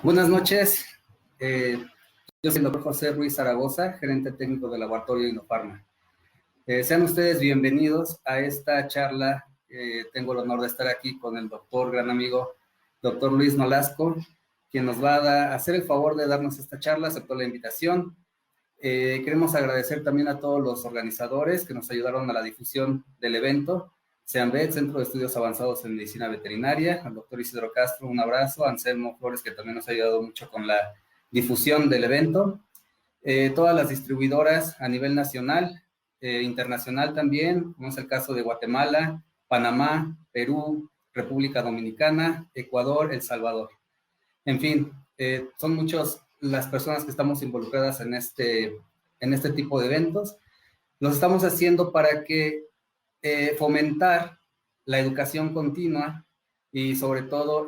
Buenas noches, yo soy el doctor José Ruiz Zaragoza, gerente técnico del laboratorio Innofarma. Sean ustedes bienvenidos a esta charla. Tengo el honor de estar aquí con el doctor, gran amigo, doctor Luis Nolasco, quien nos va a hacer el favor de darnos esta charla, aceptó la invitación. Queremos agradecer también a todos los organizadores que nos ayudaron a la difusión del evento. CEAMVET, Centro de Estudios Avanzados en Medicina Veterinaria, al doctor Isidro Castro, un abrazo, a Anselmo Flores, que también nos ha ayudado mucho con la difusión del evento, todas las distribuidoras a nivel nacional, internacional también, como es el caso de Guatemala, Panamá, Perú, República Dominicana, Ecuador, El Salvador. En fin, son muchas las personas que estamos involucradas en este tipo de eventos. Los estamos haciendo para que fomentar la educación continua y sobre todo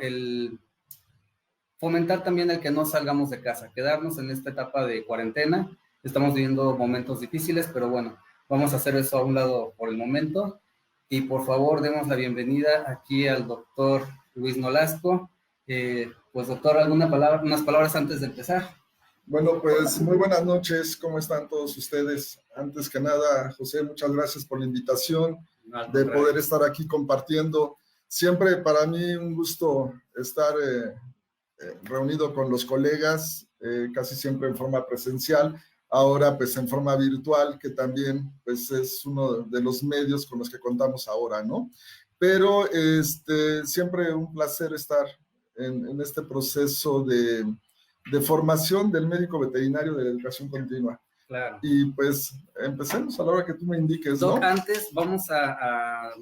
fomentar también el que no salgamos de casa, quedarnos en esta etapa de cuarentena. Estamos viviendo momentos difíciles, pero bueno, vamos a hacer eso a un lado por el momento. Y por favor, demos la bienvenida aquí al doctor Luis Nolasco. Pues doctor, unas palabras antes de empezar. Bueno, pues muy buenas noches, ¿cómo están todos ustedes? Antes que nada, José, muchas gracias por la invitación de poder estar aquí compartiendo. Siempre para mí un gusto estar reunido con los colegas, casi siempre en forma presencial, ahora pues en forma virtual, que también pues es uno de los medios con los que contamos ahora, ¿no? Pero siempre un placer estar en este proceso de formación del médico veterinario de la educación continua. Claro. Y pues empecemos a la hora que tú me indiques, Doc, ¿no? antes vamos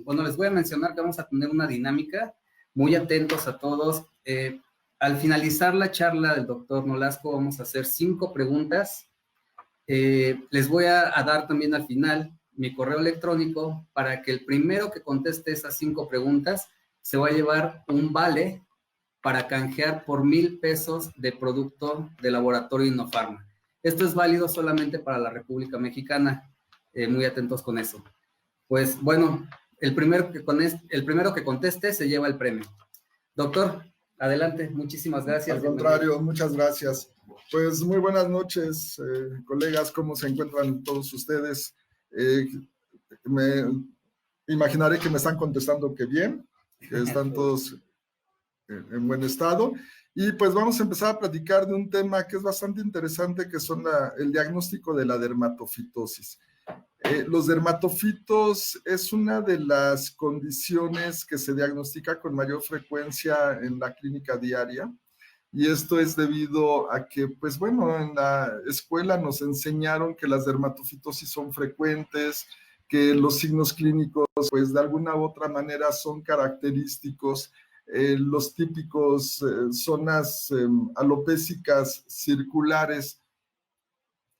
bueno, les voy a mencionar que vamos a tener una dinámica, muy atentos a todos. Al finalizar la charla del doctor Nolasco, vamos a hacer 5 preguntas. Les voy a dar también al final mi correo electrónico para que el primero que conteste esas 5 preguntas se va a llevar un vale para canjear por 1,000 pesos de producto de laboratorio Innofarma. Esto es válido solamente para la República Mexicana. Muy atentos con eso. Pues bueno, el primero que conteste se lleva el premio. Doctor, adelante, muchísimas gracias. Al contrario, muchas gracias. Pues muy buenas noches, colegas, ¿cómo se encuentran todos ustedes? Me imaginaré que me están contestando que bien, que están todos en buen estado. Y pues vamos a empezar a platicar de un tema que es bastante interesante, que son el diagnóstico de la dermatofitosis. Los dermatofitos es una de las condiciones que se diagnostica con mayor frecuencia en la clínica diaria, y esto es debido a que, pues bueno, en la escuela nos enseñaron que las dermatofitosis son frecuentes, que los signos clínicos, pues de alguna u otra manera son característicos. Los típicos zonas alopécicas circulares.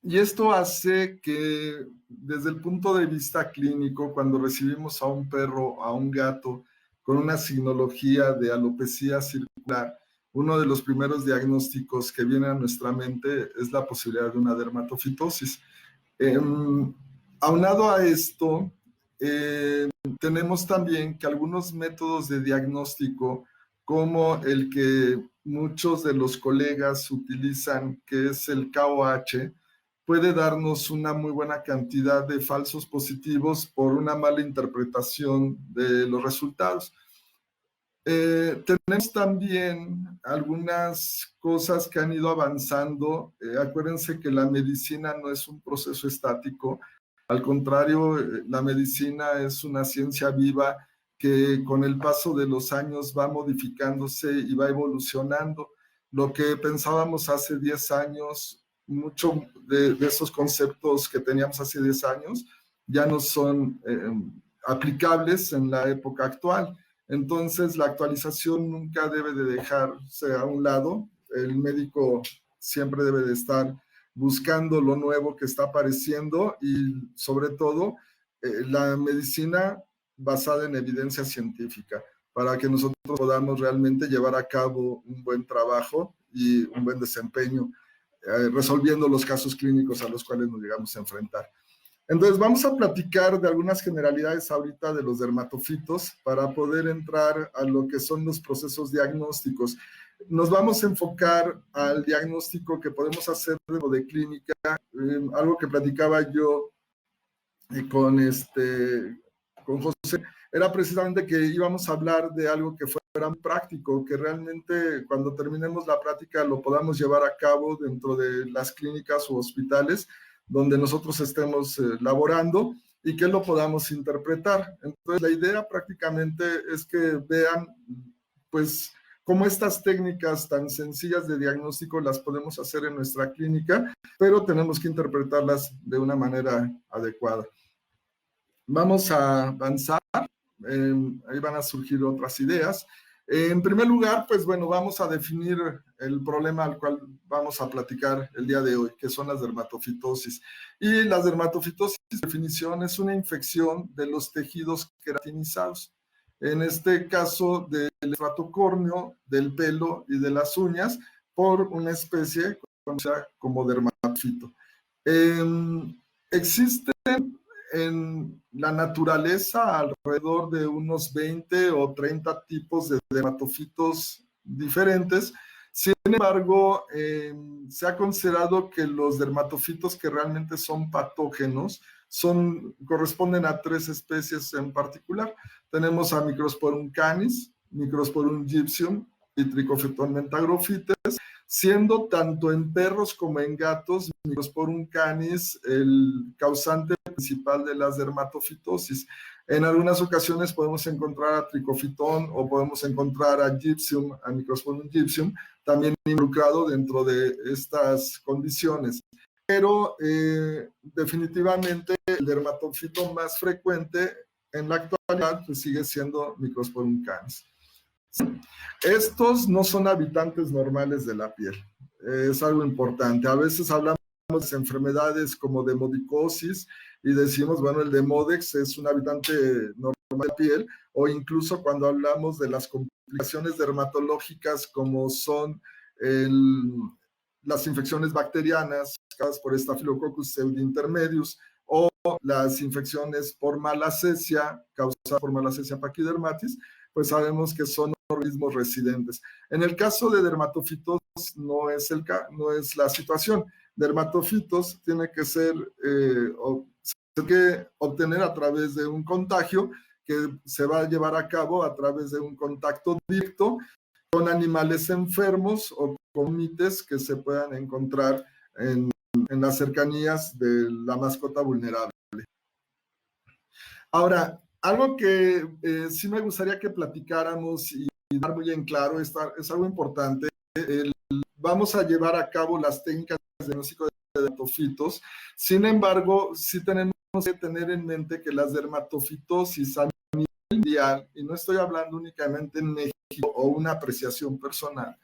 Y esto hace que desde el punto de vista clínico, cuando recibimos a un perro o a un gato con una signología de alopecia circular, uno de los primeros diagnósticos que viene a nuestra mente es la posibilidad de una dermatofitosis. Aunado a esto, tenemos también que algunos métodos de diagnóstico, como el que muchos de los colegas utilizan, que es el KOH, puede darnos una muy buena cantidad de falsos positivos por una mala interpretación de los resultados. Tenemos también algunas cosas que han ido avanzando. Acuérdense que la medicina no es un proceso estático. Al contrario, la medicina es una ciencia viva que con el paso de los años va modificándose y va evolucionando. Lo que pensábamos hace 10 años, muchos de esos conceptos que teníamos hace 10 años ya no son aplicables en la época actual. Entonces, la actualización nunca debe de dejarse a un lado. El médico siempre debe de estar buscando lo nuevo que está apareciendo y, sobre todo, la medicina basada en evidencia científica, para que nosotros podamos realmente llevar a cabo un buen trabajo y un buen desempeño, resolviendo los casos clínicos a los cuales nos llegamos a enfrentar. Entonces vamos a platicar de algunas generalidades ahorita de los dermatofitos para poder entrar a lo que son los procesos diagnósticos. Nos vamos a enfocar al diagnóstico que podemos hacer de clínica, algo que platicaba yo con José, era precisamente que íbamos a hablar de algo que fuera muy práctico, que realmente cuando terminemos la práctica lo podamos llevar a cabo dentro de las clínicas o hospitales donde nosotros estemos laborando y que lo podamos interpretar. Entonces, la idea prácticamente es que vean, pues, cómo estas técnicas tan sencillas de diagnóstico las podemos hacer en nuestra clínica, pero tenemos que interpretarlas de una manera adecuada. Vamos a avanzar, ahí van a surgir otras ideas. En primer lugar, pues bueno, vamos a definir el problema al cual vamos a platicar el día de hoy, que son las dermatofitosis. Y las dermatofitosis, definición, es una infección de los tejidos queratinizados. En este caso, del estrato córneo, del pelo y de las uñas, por una especie conocida como dermatofito. Existen en la naturaleza alrededor de unos 20 o 30 tipos de dermatofitos diferentes. Sin embargo, se ha considerado que los dermatofitos que realmente son patógenos corresponden a 3 especies en particular. Tenemos a Microsporum canis, Microsporum gypsum y Trichophyton mentagrophytes, siendo tanto en perros como en gatos, Microsporum canis el causante principal de las dermatofitosis. En algunas ocasiones podemos encontrar a Trichophyton o podemos encontrar a Gypsum, a Microsporum gypsum, también involucrado dentro de estas condiciones. Pero definitivamente el dermatofito más frecuente en la actualidad pues sigue siendo Microsporum canis. Estos no son habitantes normales de la piel, es algo importante. A veces hablamos de enfermedades como demodicosis y decimos, bueno, el demodex es un habitante normal de la piel, o incluso cuando hablamos de las complicaciones dermatológicas como son las infecciones bacterianas causadas por Staphylococcus pseudointermedius o las infecciones por malacesia causadas por Malassezia pachydermatis, pues sabemos que son organismos residentes. En el caso de dermatofitosis no es la situación. Dermatofitos tiene que ser que obtener a través de un contagio que se va a llevar a cabo a través de un contacto directo con animales enfermos o con mites que se puedan encontrar en las cercanías de la mascota vulnerable. Ahora, algo que sí me gustaría que platicáramos y dar muy en claro, es algo importante. Vamos a llevar a cabo las técnicas de diagnóstico de dermatofitos. Sin embargo, sí tenemos que tener en mente que las dermatofitosis a nivel mundial, y no estoy hablando únicamente en México o una apreciación personal,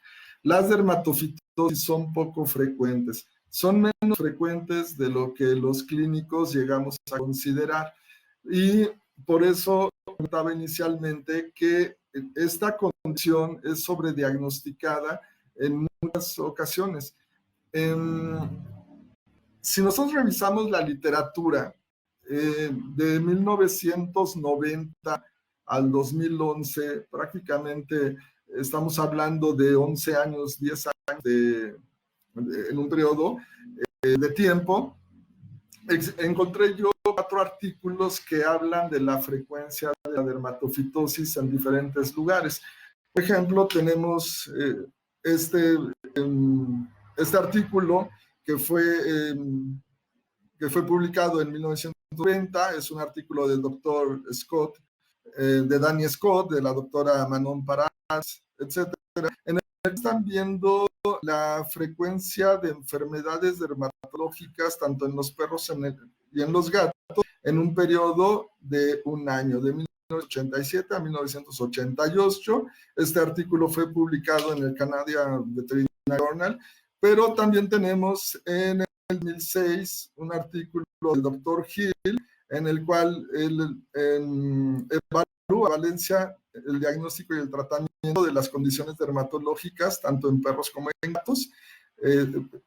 las dermatofitosis son poco frecuentes. Son menos frecuentes de lo que los clínicos llegamos a considerar. Y por eso comentaba inicialmente que esta condición es sobrediagnosticada en muchas ocasiones. Si nosotros revisamos la literatura de 1990 al 2011, prácticamente estamos hablando de 11 años, 10 años en un periodo de tiempo, encontré yo 4 artículos que hablan de la frecuencia de la dermatofitosis en diferentes lugares. Por ejemplo, tenemos este artículo que fue publicado en 1990, es un artículo del doctor Scott, de Danny Scott, de la doctora Manon Parás, etc. En el que están viendo la frecuencia de enfermedades dermatológicas tanto en los perros y en los gatos en un periodo de un año, de 1987 a 1988. Este artículo fue publicado en el Canadian Veterinary Journal, pero también tenemos en el 2006 un artículo del doctor Hill en el cual él evalúa Valencia el diagnóstico y el tratamiento de las condiciones dermatológicas tanto en perros como en gatos.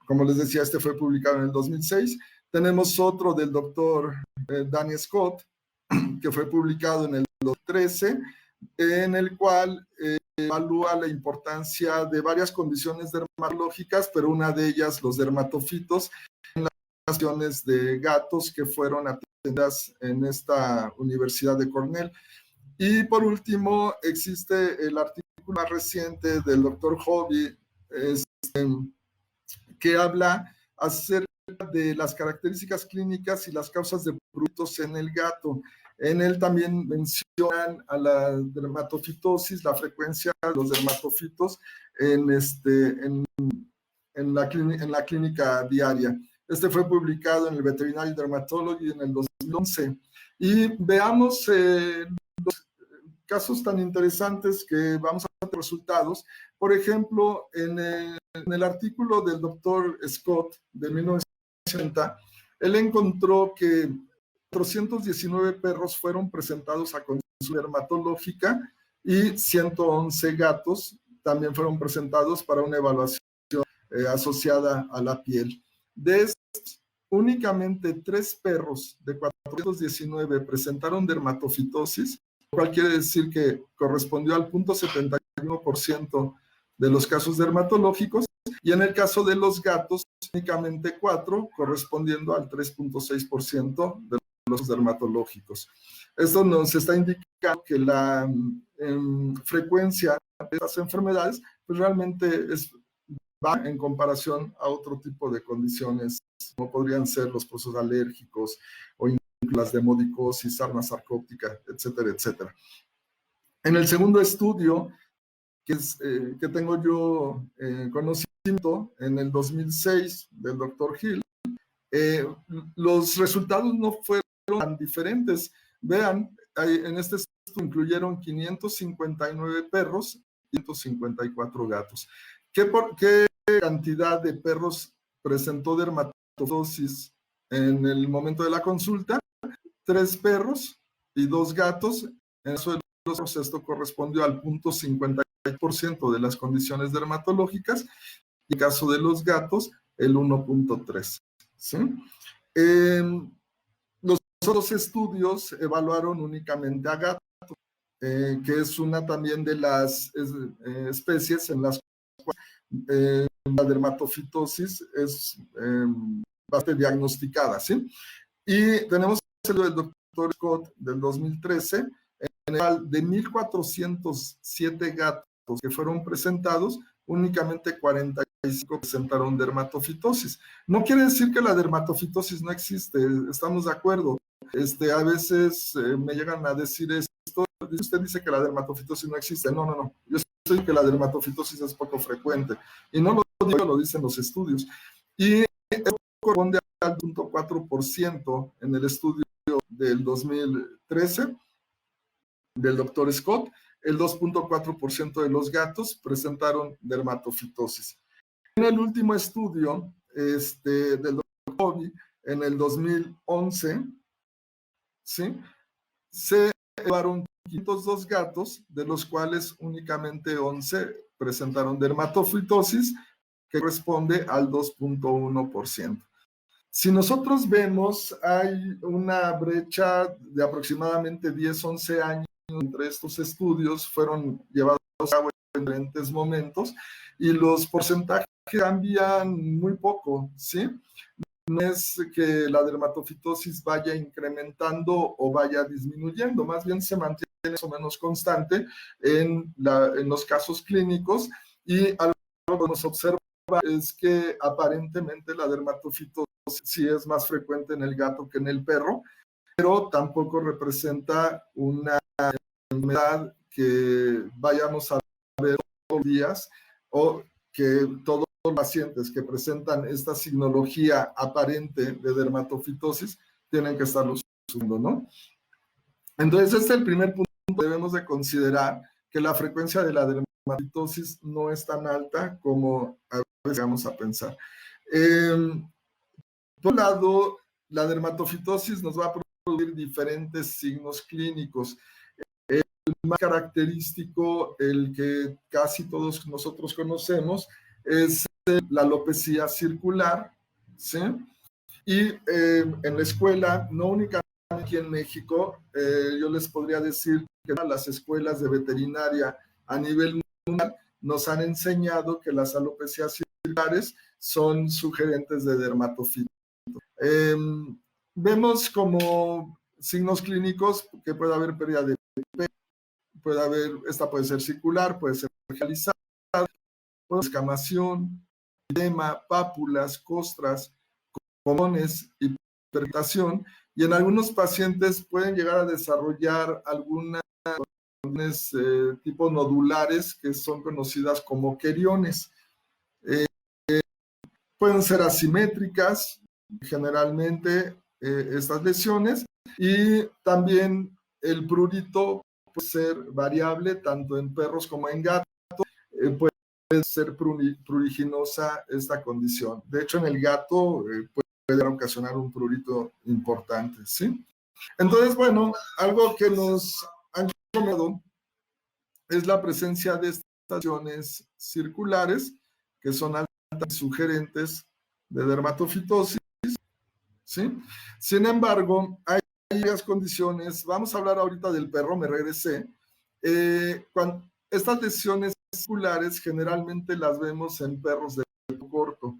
Como les decía, este fue publicado en el 2006. Tenemos otro del doctor Danny Scott, que fue publicado en el 2013, en el cual evalúa la importancia de varias condiciones dermatológicas, pero una de ellas, los dermatofitos, en las poblaciones de gatos que fueron atendidas en esta Universidad de Cornell. Y por último, existe el artículo más reciente del doctor Hobby, que habla acerca de las características clínicas y las causas de pruritos en el gato. En él también mencionan a la dermatofitosis, la frecuencia de los dermatofitos en la clínica diaria. Este fue publicado en el Veterinary Dermatology en el 2011. Y veamos los casos tan interesantes que vamos a ver resultados. Por ejemplo, en el artículo del doctor Scott de 1980, él encontró que 419 perros fueron presentados a consulta dermatológica y 111 gatos también fueron presentados para una evaluación asociada a la piel. De estos, únicamente 3 perros de 419 presentaron dermatofitosis, lo cual quiere decir que correspondió al 0.71% de los casos dermatológicos, y en el caso de los gatos, únicamente 4, correspondiendo al 3.6% de los dermatológicos. Esto nos está indicando que la frecuencia de estas enfermedades pues realmente va en comparación a otro tipo de condiciones, como podrían ser los procesos alérgicos o las demodicosis, sarna sarcóptica, etcétera, etcétera. En el segundo estudio, que tengo yo conocimiento, en el 2006, del doctor Hill, los resultados no fueron tan diferentes. Vean, en este estudio incluyeron 559 perros y 154 gatos. ¿Qué cantidad de perros presentó dermatofitosis en el momento de la consulta? 3 perros y 2 gatos. En eso de los perros, esto correspondió al 0.50% de las condiciones dermatológicas, y en caso de los gatos, el 1.3%. ¿Sí? Los otros estudios evaluaron únicamente a gatos, que es una también de las especies en las cuales la dermatofitosis es bastante diagnosticada, ¿sí? Y tenemos el del doctor Scott del 2013, en el cual de 1.407 gatos que fueron presentados, únicamente 45 presentaron dermatofitosis. No quiere decir que la dermatofitosis no existe, estamos de acuerdo. A veces me llegan a decir esto, usted dice que la dermatofitosis no existe. No, no, no. Yo sé que la dermatofitosis es poco frecuente. Y no lo digo, lo dicen los estudios. Y esto corresponde al 0.4% en el estudio del 2013 del doctor Scott. El 2.4% de los gatos presentaron dermatofitosis. En el último estudio del doctor Hobby, en el 2011, ¿sí?, se evaluaron 502 gatos, de los cuales únicamente 11 presentaron dermatofitosis, que corresponde al 2.1%. Si nosotros vemos, hay una brecha de aproximadamente 10-11 años entre estos estudios, fueron llevados a cabo en diferentes momentos, y los porcentajes cambian muy poco, ¿sí? No es que la dermatofitosis vaya incrementando o vaya disminuyendo, más bien se mantiene más o menos constante en los casos clínicos, y algo que nos observa es que aparentemente la dermatofitosis sí es más frecuente en el gato que en el perro, pero tampoco representa una enfermedad que vayamos a ver todos los días, o que todos los pacientes que presentan esta signología aparente de dermatofitosis tienen que estarlo sufriendo, ¿no? Entonces, este es el primer punto. Debemos de considerar que la frecuencia de la dermatofitosis no es tan alta como a veces vamos a pensar. Por un lado, la dermatofitosis nos va a producir diferentes signos clínicos. El más característico, el que casi todos nosotros conocemos, es la alopecia circular, ¿sí? Y en la escuela no únicamente aquí en México, yo les podría decir que las escuelas de veterinaria a nivel mundial nos han enseñado que las alopecias circulares son sugerentes de dermatofito. Vemos como signos clínicos que puede haber pérdida de pelo, esta puede ser circular, puede ser realizada, escamación, edema, pápulas, costras, comones, hiperpigmentación, y en algunos pacientes pueden llegar a desarrollar algunas tipos nodulares que son conocidas como queriones. Pueden ser asimétricas, generalmente, estas lesiones, y también el prurito puede ser variable tanto en perros como en gatos. Puede ser pruriginosa esta condición. De hecho, en el gato puede ocasionar un prurito importante, ¿sí? Entonces, bueno, algo que nos han comentado es la presencia de estas lesiones circulares que son altamente sugerentes de dermatofitosis, ¿sí? Sin embargo, hay varias condiciones. Vamos a hablar ahorita del perro, me regresé. Cuando estas lesiones circulares generalmente las vemos en perros de pelo corto.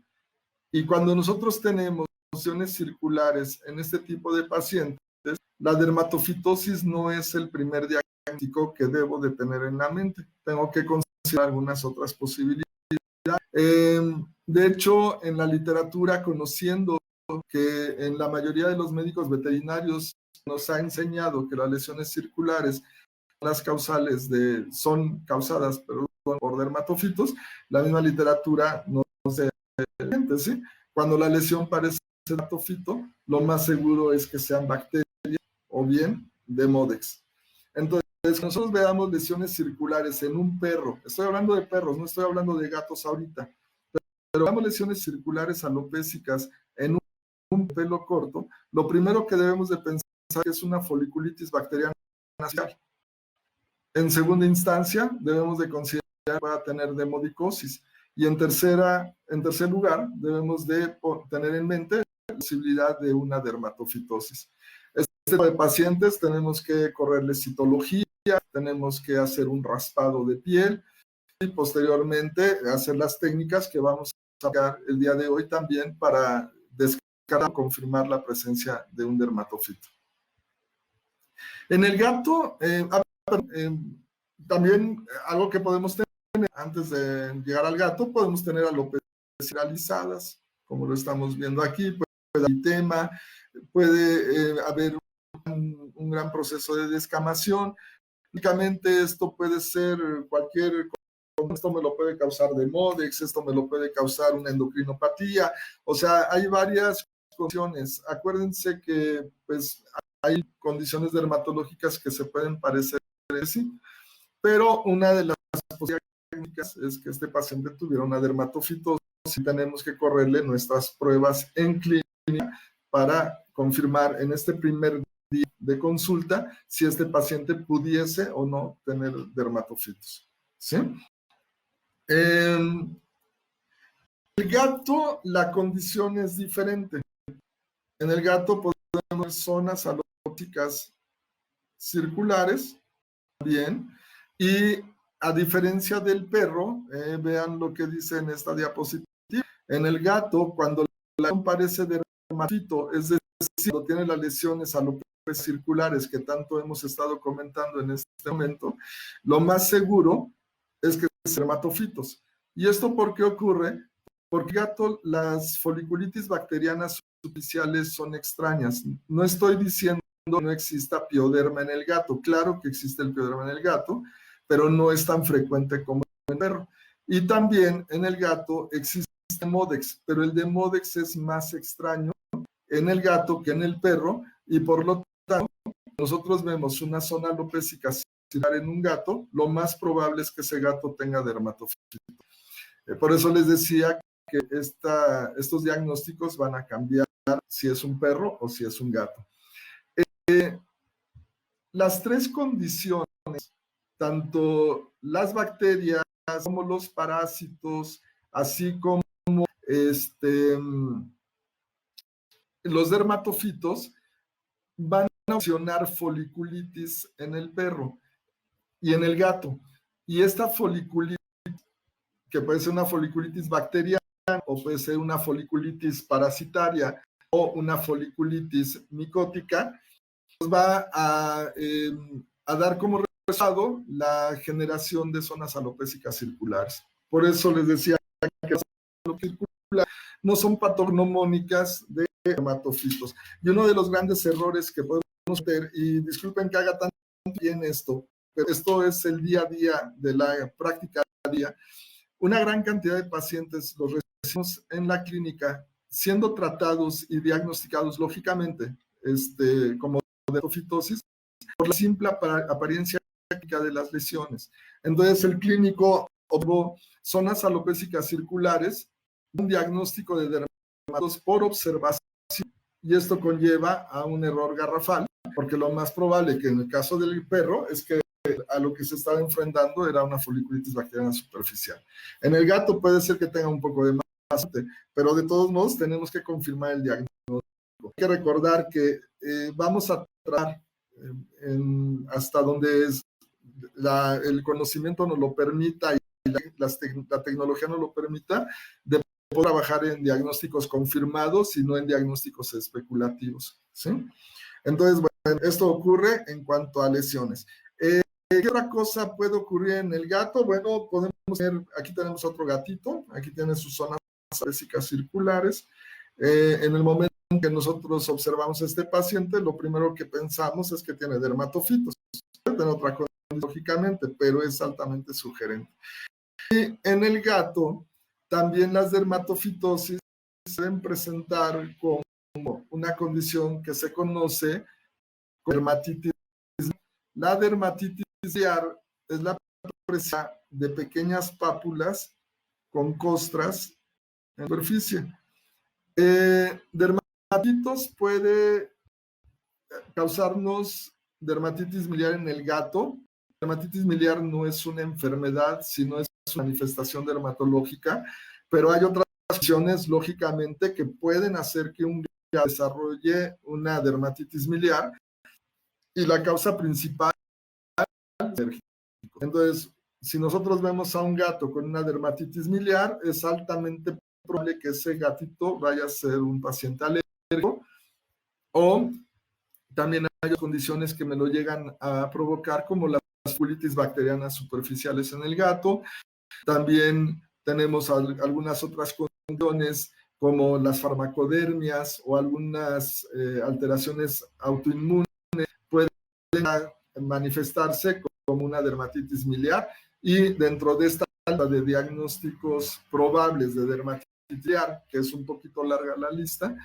Y cuando nosotros tenemos lesiones circulares en este tipo de pacientes, la dermatofitosis no es el primer diagnóstico que debo de tener en la mente. Tengo que considerar algunas otras posibilidades. De hecho, en la literatura, conociendo que en la mayoría de los médicos veterinarios nos ha enseñado que las lesiones circulares son causadas por dermatofitos, la misma literatura nos dice, ¿sí? Cuando la lesión parece dermatofito, lo más seguro es que sean bacterias o bien Demodex. Entonces, nosotros veamos lesiones circulares en un perro, estoy hablando de perros, no estoy hablando de gatos ahorita, pero veamos lesiones circulares alopécicas en un pelo corto, lo primero que debemos de pensar es una foliculitis bacteriana nasal. En segunda instancia, debemos de considerar que pueda tener demodicosis. Y en tercer lugar, debemos de tener en mente la posibilidad de una dermatofitosis. Este tipo de pacientes tenemos que correrle citología, tenemos que hacer un raspado de piel y posteriormente hacer las técnicas que vamos a sacar el día de hoy también para descartar o confirmar la presencia de un dermatofito. En el gato, también algo que podemos tener antes de llegar al gato, podemos tener alopecias realizadas, como lo estamos viendo aquí, puede haber eritema, puede haber un gran proceso de descamación. Únicamente esto puede ser cualquier cosa, esto me lo puede causar Demodex, esto me lo puede causar una endocrinopatía, o sea, hay varias condiciones. Acuérdense que pues hay condiciones dermatológicas que se pueden parecer así, pero una de las posibilidades técnicas es que este paciente tuviera una dermatofitosis y tenemos que correrle nuestras pruebas en clínica para confirmar en este primer día de consulta si este paciente pudiese o no tener dermatofitos, ¿sí? El gato, la condición es diferente. En el gato podemos tener zonas alopécicas circulares, bien, y a diferencia del perro, vean lo que dice en esta diapositiva, en el gato, cuando la lesión parece dermatofito, es decir, cuando tiene las lesiones alopécicas circulares que tanto hemos estado comentando en este momento, lo más seguro es que sean dermatofitos. ¿Y esto por qué ocurre? Porque el gato, las foliculitis bacterianas superficiales son extrañas. No estoy diciendo que no exista pioderma en el gato. Claro que existe el pioderma en el gato, pero no es tan frecuente como en el perro. Y también en el gato existe Demodex, pero el Demodex es más extraño en el gato que en el perro, y por lo tanto, nosotros vemos una zona alopécica circular en un gato, lo más probable es que ese gato tenga dermatofito. Por eso les decía que estos diagnósticos van a cambiar si es un perro o si es un gato. Las tres condiciones, tanto las bacterias como los parásitos, así como los dermatofitos, van a ocasionar foliculitis en el perro y en el gato. Y esta foliculitis, que puede ser una foliculitis bacteriana o puede ser una foliculitis parasitaria o una foliculitis micótica, nos va a dar como resultado la generación de zonas alopécicas circulares. Por eso les decía que las zonas circulares no son patognomónicas de dermatofitos. Y uno de los grandes errores que podemos ver, y disculpen que haga tan bien esto, pero esto es el día a día de la práctica día, una gran cantidad de pacientes los recibimos en la clínica siendo tratados y diagnosticados lógicamente como dermatofitosis por la simple apariencia de las lesiones. Entonces el clínico obtuvo zonas alopécicas circulares, un diagnóstico de dermatofitos por observación, y esto conlleva a un error garrafal, porque lo más probable que en el caso del perro es que a lo que se estaba enfrentando era una foliculitis bacteriana superficial. En el gato puede ser que tenga un poco de más, pero de todos modos tenemos que confirmar el diagnóstico. Hay que recordar que vamos a tratar hasta donde el conocimiento nos lo permita y la tecnología nos lo permita, de poder trabajar en diagnósticos confirmados y no en diagnósticos especulativos, ¿sí? Entonces, bueno, esto ocurre en cuanto a lesiones. ¿Qué otra cosa puede ocurrir en el gato? Bueno, podemos ver, aquí tenemos otro gatito, aquí tiene sus zonas alopécicas circulares. En el momento en que nosotros observamos a este paciente, lo primero que pensamos es que tiene dermatofitos. Puede tener otra cosa, lógicamente, pero es altamente sugerente. Y en el gato, también las dermatofitosis se deben presentar como una condición que se conoce como dermatitis. La dermatitis ciliar es la presencia de pequeñas pápulas con costras en superficie. Dermatitis puede causarnos dermatitis miliar en el gato. Dermatitis miliar no es una enfermedad, sino es una manifestación dermatológica, pero hay otras acciones, lógicamente, que pueden hacer que un gato desarrolle una dermatitis miliar, y la causa principal es alérgico. Entonces, si nosotros vemos a un gato con una dermatitis miliar, es altamente probable que ese gatito vaya a ser un paciente alérgico, o también hay condiciones que me lo llegan a provocar, como las foliculitis bacterianas superficiales en el gato. También tenemos algunas otras condiciones como las farmacodermias o algunas alteraciones autoinmunes pueden manifestarse como una dermatitis miliar, y dentro de esta lista de diagnósticos probables de dermatitis miliar, que es un poquito larga la lista,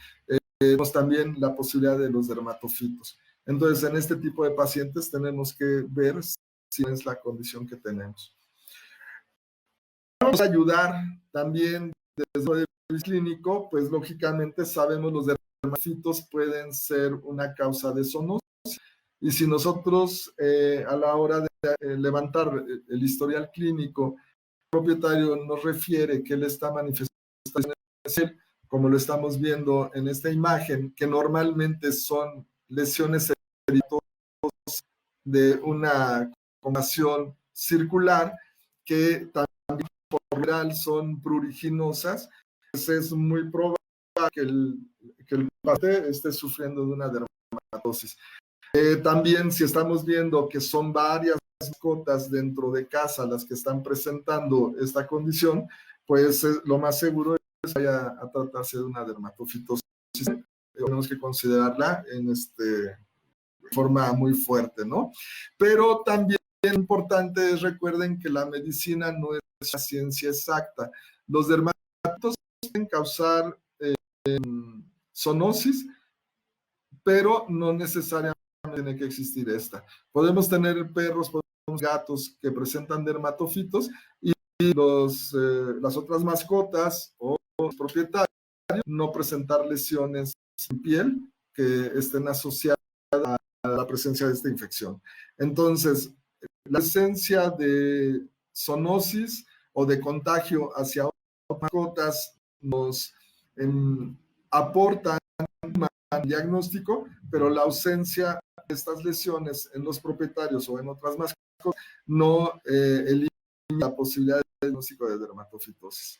tenemos también la posibilidad de los dermatofitos. Entonces, en este tipo de pacientes tenemos que ver si es la condición que tenemos. Vamos a ayudar también desde el clínico, pues lógicamente sabemos los dermatofitos pueden ser una causa de zoonosis, y si nosotros a la hora de levantar el historial clínico, el propietario nos refiere que él está manifestando, como lo estamos viendo en esta imagen, que normalmente son lesiones eritosas de una conformación circular, que también por lo general son pruriginosas, pues es muy probable que el paciente esté sufriendo de una dermatosis. También, si estamos viendo que son varias mascotas dentro de casa las que están presentando esta condición, pues lo más seguro es que vaya a tratarse de una dermatofitosis. Tenemos que considerarla en forma muy fuerte, ¿no? Pero también importante es, recuerden que la medicina no es una ciencia exacta. Los dermatofitos pueden causar zoonosis, pero no necesariamente tiene que existir esta. Podemos tener perros, podemos tener gatos que presentan dermatofitos, y las otras mascotas o los propietarios no presentar lesiones en piel que estén asociadas a la presencia de esta infección. Entonces, la presencia de zoonosis o de contagio hacia otras mascotas nos aportan diagnóstico, pero la ausencia de estas lesiones en los propietarios o en otras mascotas no elimina la posibilidad de diagnóstico de dermatofitosis.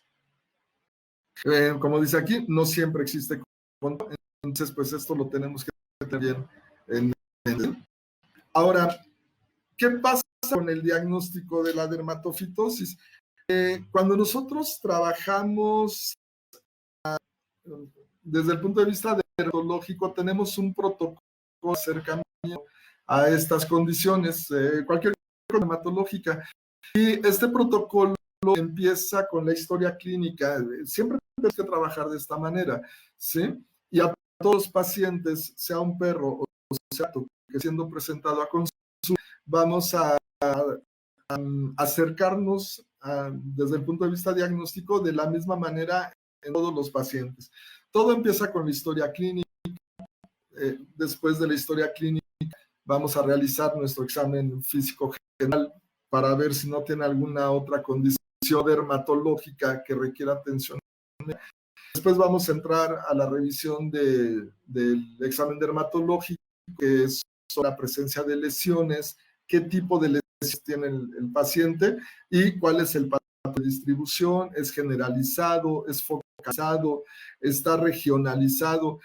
Como dice aquí, no siempre existe control, entonces pues esto lo tenemos que tener bien en mente. Ahora, ¿qué pasa con el diagnóstico de la dermatofitosis? Cuando nosotros trabajamos desde el punto de vista dermatológico, tenemos un protocolo de acercamiento a estas condiciones, cualquier dermatológica. Y este protocolo empieza con la historia clínica. Siempre tenemos que trabajar de esta manera, ¿sí? Y a todos los pacientes, sea un perro o sea que siendo presentado a consulta, vamos a acercarnos desde el punto de vista diagnóstico de la misma manera en todos los pacientes. Todo empieza con la historia clínica. Después de la historia clínica vamos a realizar nuestro examen físico general para ver si no tiene alguna otra condición dermatológica que requiera atención. Después vamos a entrar a la revisión del examen dermatológico, que es la presencia de lesiones, qué tipo de lesiones tiene el paciente y cuál es el patrón de distribución, es generalizado, es focalizado, está regionalizado,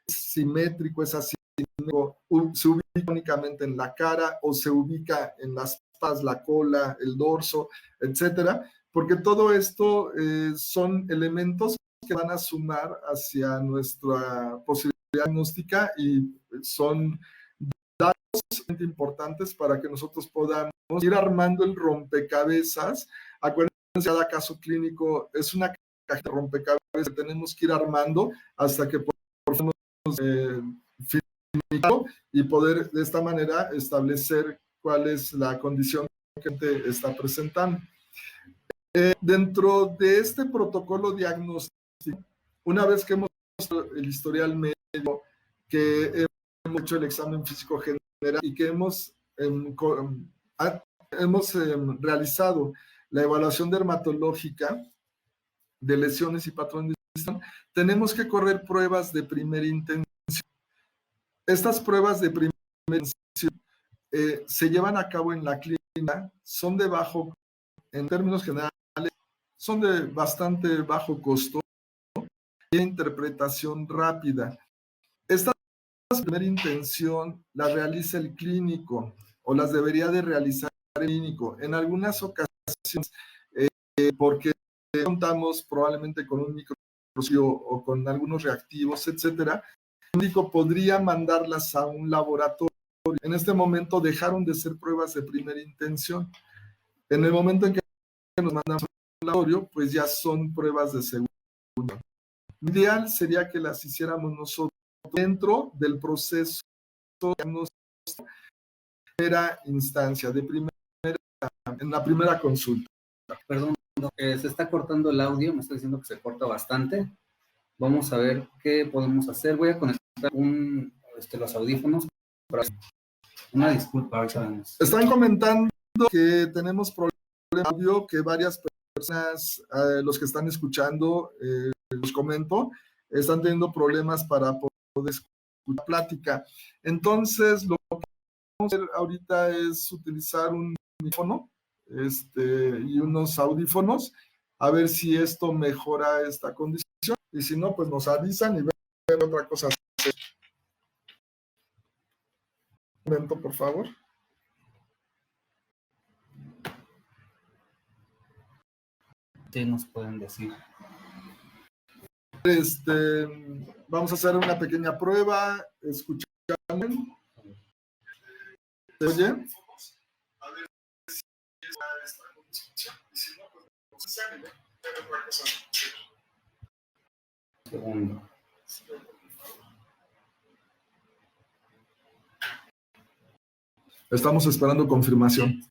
es simétrico, es asimétrico, se ubica únicamente en la cara o se ubica en las patas, la cola, el dorso, etcétera, porque todo esto son elementos que van a sumar hacia nuestra posibilidad diagnóstica y son datos importantes para que nosotros podamos ir armando el rompecabezas. Acuérdense, cada caso clínico es una caja de rompecabezas que tenemos que ir armando hasta que podamos finalizarlo y poder de esta manera establecer cuál es la condición que te está presentando. Dentro de este protocolo diagnóstico, una vez que hemos hecho el historial médico, que hemos hecho el examen físico general y que hemos realizado la evaluación dermatológica de lesiones y patrones de distribución, tenemos que correr pruebas de primera intención. Estas pruebas de primera intención se llevan a cabo en la clínica, son de bajo, en términos generales, son de bastante bajo costo y interpretación rápida. Estas de primera intención las realiza el clínico o las debería de realizar el clínico. En algunas ocasiones, porque contamos probablemente con un microscopio o con algunos reactivos, etcétera, el médico podría mandarlas a un laboratorio. En este momento dejaron de ser pruebas de primera intención. En el momento en que nos mandamos a un laboratorio, pues ya son pruebas de segunda. Lo ideal sería que las hiciéramos nosotros dentro del proceso de diagnóstico de primera instancia, en la primera consulta. Perdón, se está cortando el audio, me está diciendo que se corta bastante. Vamos a ver qué podemos hacer. Voy a conectar los audífonos. Una disculpa, ahorita vemos. Están comentando que tenemos problemas de audio, que varias personas, los que están escuchando, los comento, están teniendo problemas para poder escuchar la plática. Entonces, lo que vamos a hacer ahorita es utilizar un micrófono y unos audífonos, a ver si esto mejora esta condición, y si no, pues nos avisan y ven otra cosa. Un momento, por favor. ¿Qué nos pueden decir? Vamos a hacer una pequeña prueba. ¿Escuchan? ¿Se oye? A ver si esta condición. Y si no, pues nos avisan y ven otra cosa. Segundo. Estamos esperando confirmación.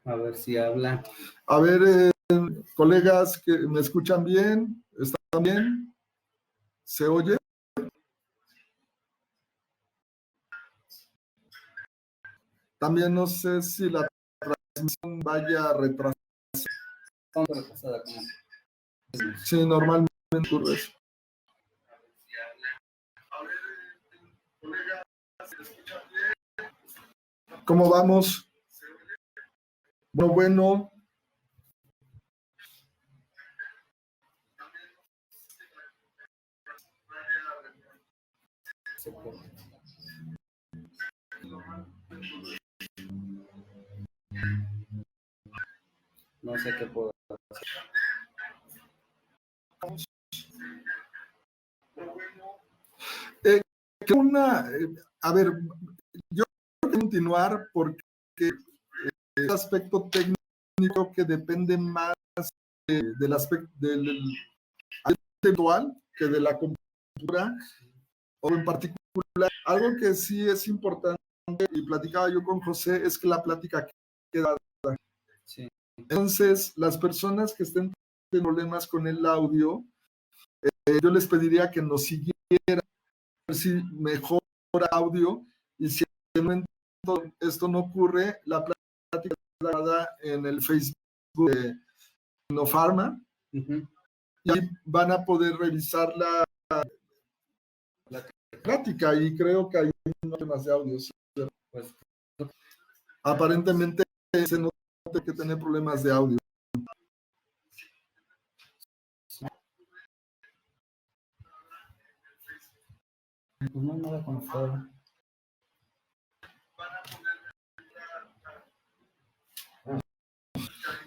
A ver si habla. A ver, colegas, que ¿me escuchan bien? ¿Están bien? ¿Se oye? También no sé si la transmisión vaya retrasada. Sí, normalmente ocurre eso. ¿Cómo vamos? Bueno. No sé qué puedo hacer. A ver, yo quiero continuar porque es aspecto técnico que depende más del aspecto del virtual que de la computadora, o en particular, algo que sí es importante, y platicaba yo con José, es que la plática queda. Sí. Entonces, las personas que estén teniendo problemas con el audio, yo les pediría que nos siguieran, si mejora audio, y si esto no ocurre, la plática está grabada en el Facebook de Innofarma, y ahí van a poder revisar la plática, y creo que hay temas de audio. Pues, aparentemente se nota que tiene problemas de audio. Pues no hay nada conectado.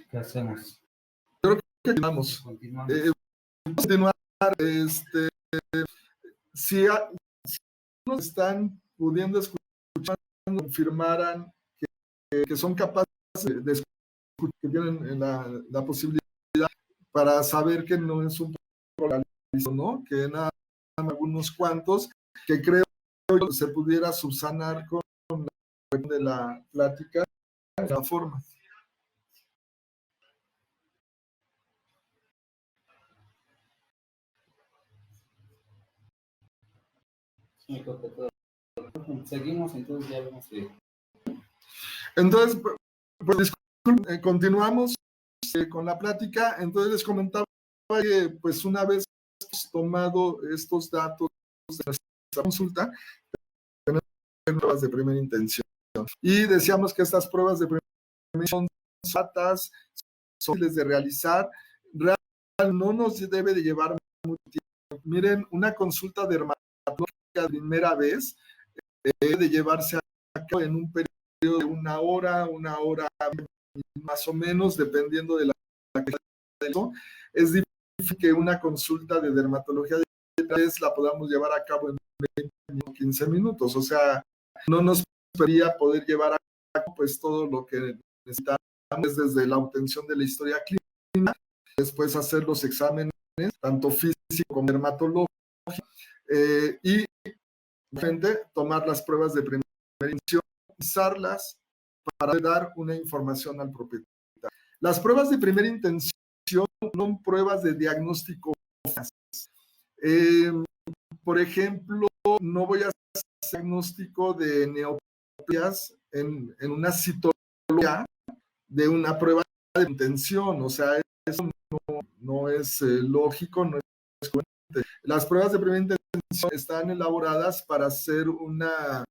¿Qué hacemos? Creo que continuamos. Continuar, si nos están pudiendo escuchar, confirmaran que son capaces de escuchar, que tienen la posibilidad para saber que no es un problema, ¿no? Que nada más algunos cuantos, que creo que se pudiera subsanar con la de la plática de la forma. Seguimos, entonces ya vemos que... Entonces, pues disculpen, continuamos con la plática. Entonces les comentaba que pues una vez tomado estos datos de nuestra consulta, tenemos pruebas de primera intención. Y decíamos que estas pruebas de primera intención son datas, son fáciles de realizar, realmente no nos debe de llevar mucho tiempo. Miren, una consulta dermatológica de primera vez debe de llevarse a cabo en un periodo de una hora más o menos, dependiendo de la calidad de eso. Es difícil que una consulta de dermatología de vez la podamos llevar a cabo en 20 o 15 minutos. O sea, no nos podría poder llevar a cabo pues todo lo que necesitamos desde la obtención de la historia clínica, después hacer los exámenes, tanto físico como dermatológico, y tomar las pruebas de primera intención, usarlas para dar una información al propietario. Las pruebas de primera intención son pruebas de diagnóstico. Por ejemplo, no voy a hacer diagnóstico de neoplasias en una citología de una prueba de intención. O sea, eso no es lógico, no es coherente. Las pruebas de primera intención están elaboradas para hacer una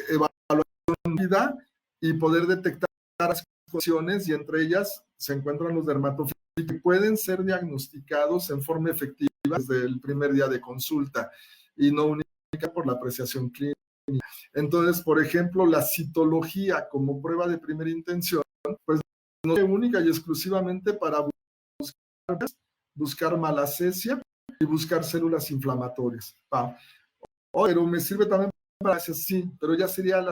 evaluación y poder detectar las condiciones, y entre ellas se encuentran los dermatofílicos que pueden ser diagnosticados en forma efectiva desde el primer día de consulta y no únicamente por la apreciación clínica. Entonces, por ejemplo, la citología como prueba de primera intención, pues no es única y exclusivamente para buscar malacesia y buscar células inflamatorias. Pero me sirve también para sí, pero ya sería la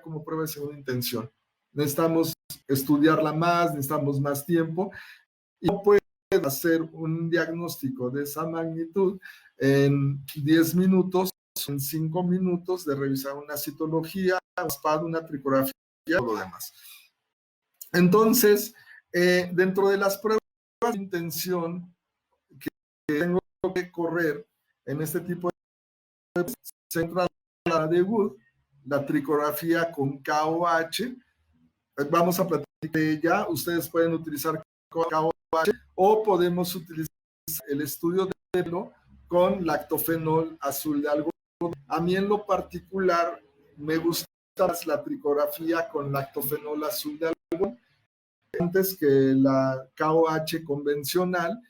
como prueba de segunda intención. Necesitamos estudiarla más, necesitamos más tiempo, y no puede hacer un diagnóstico de esa magnitud en 10 minutos, en 5 minutos de revisar una citología, una tricografía y todo lo demás. Entonces, dentro de las pruebas de intención que tengo que correr en este tipo de pruebas, se entra la de Wood, la tricografía con KOH. Vamos a platicar de ella. Ustedes pueden utilizar KOH o podemos utilizar el estudio de pelo con lactofenol azul de algodón. A mí en lo particular me gusta más la tricografía con lactofenol azul de algodón antes que la KOH convencional.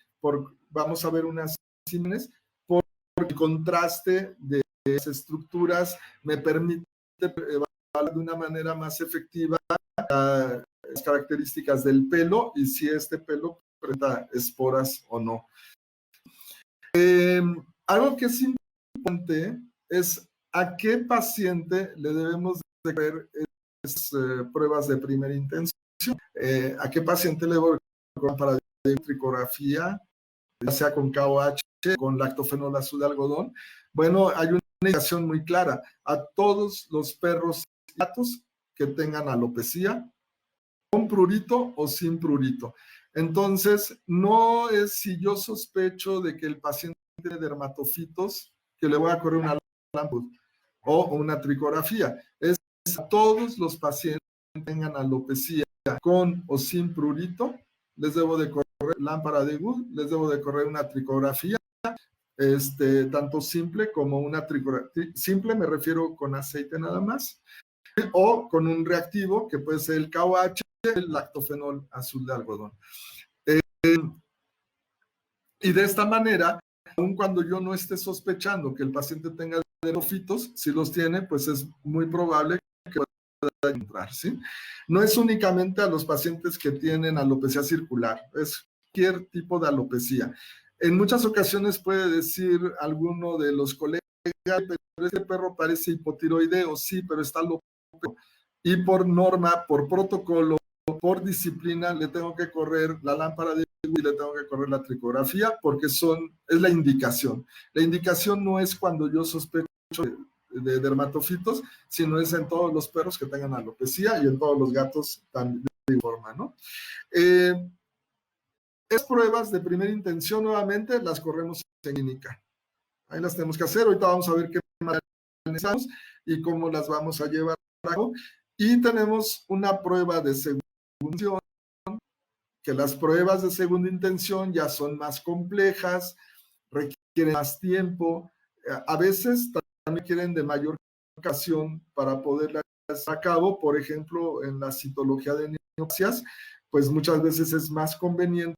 Vamos a ver unas imágenes por el contraste de las estructuras me permite evaluar de una manera más efectiva las características del pelo y si este pelo presenta esporas o no. Algo que es importante es a qué paciente le debemos de hacer estas pruebas de primera intención. A qué paciente le voy a para tricografía, ya sea con KOH, con lactofenol azul de algodón. Bueno, hay una indicación muy clara a todos los perros y gatos que tengan alopecia, con prurito o sin prurito. Entonces, no es si yo sospecho de que el paciente tiene dermatofitos, que le voy a correr una lámpara o una tricografía. Es a todos los pacientes que tengan alopecia con o sin prurito, les debo de correr lámpara de Wood, les debo de correr una tricografía, tanto simple como una tricografía. Simple me refiero con aceite nada más, o con un reactivo que puede ser el KOH, el lactofenol azul de algodón. Y de esta manera, aun cuando yo no esté sospechando que el paciente tenga dermatofitos, si los tiene, pues es muy probable que pueda entrar, ¿sí? No es únicamente a los pacientes que tienen alopecia circular, es cualquier tipo de alopecia. En muchas ocasiones puede decir alguno de los colegas, pero este perro parece hipotiroideo, sí, pero está alopecia. Y por norma, por protocolo, por disciplina, le tengo que correr la lámpara de y le tengo que correr la tricografía porque es la indicación. La indicación no es cuando yo sospecho de dermatofitos, sino es en todos los perros que tengan alopecia y en todos los gatos también de forma, ¿no? Estas pruebas de primera intención nuevamente las corremos en clínica. Ahí las tenemos que hacer. Ahorita vamos a ver qué necesitamos y cómo las vamos a llevar a cabo. Y tenemos una prueba de segunda intención, que las pruebas de segunda intención ya son más complejas, requieren más tiempo, a veces también requieren de mayor ocasión para poderlas llevar a cabo. Por ejemplo, en la citología de neoplasias, pues muchas veces es más conveniente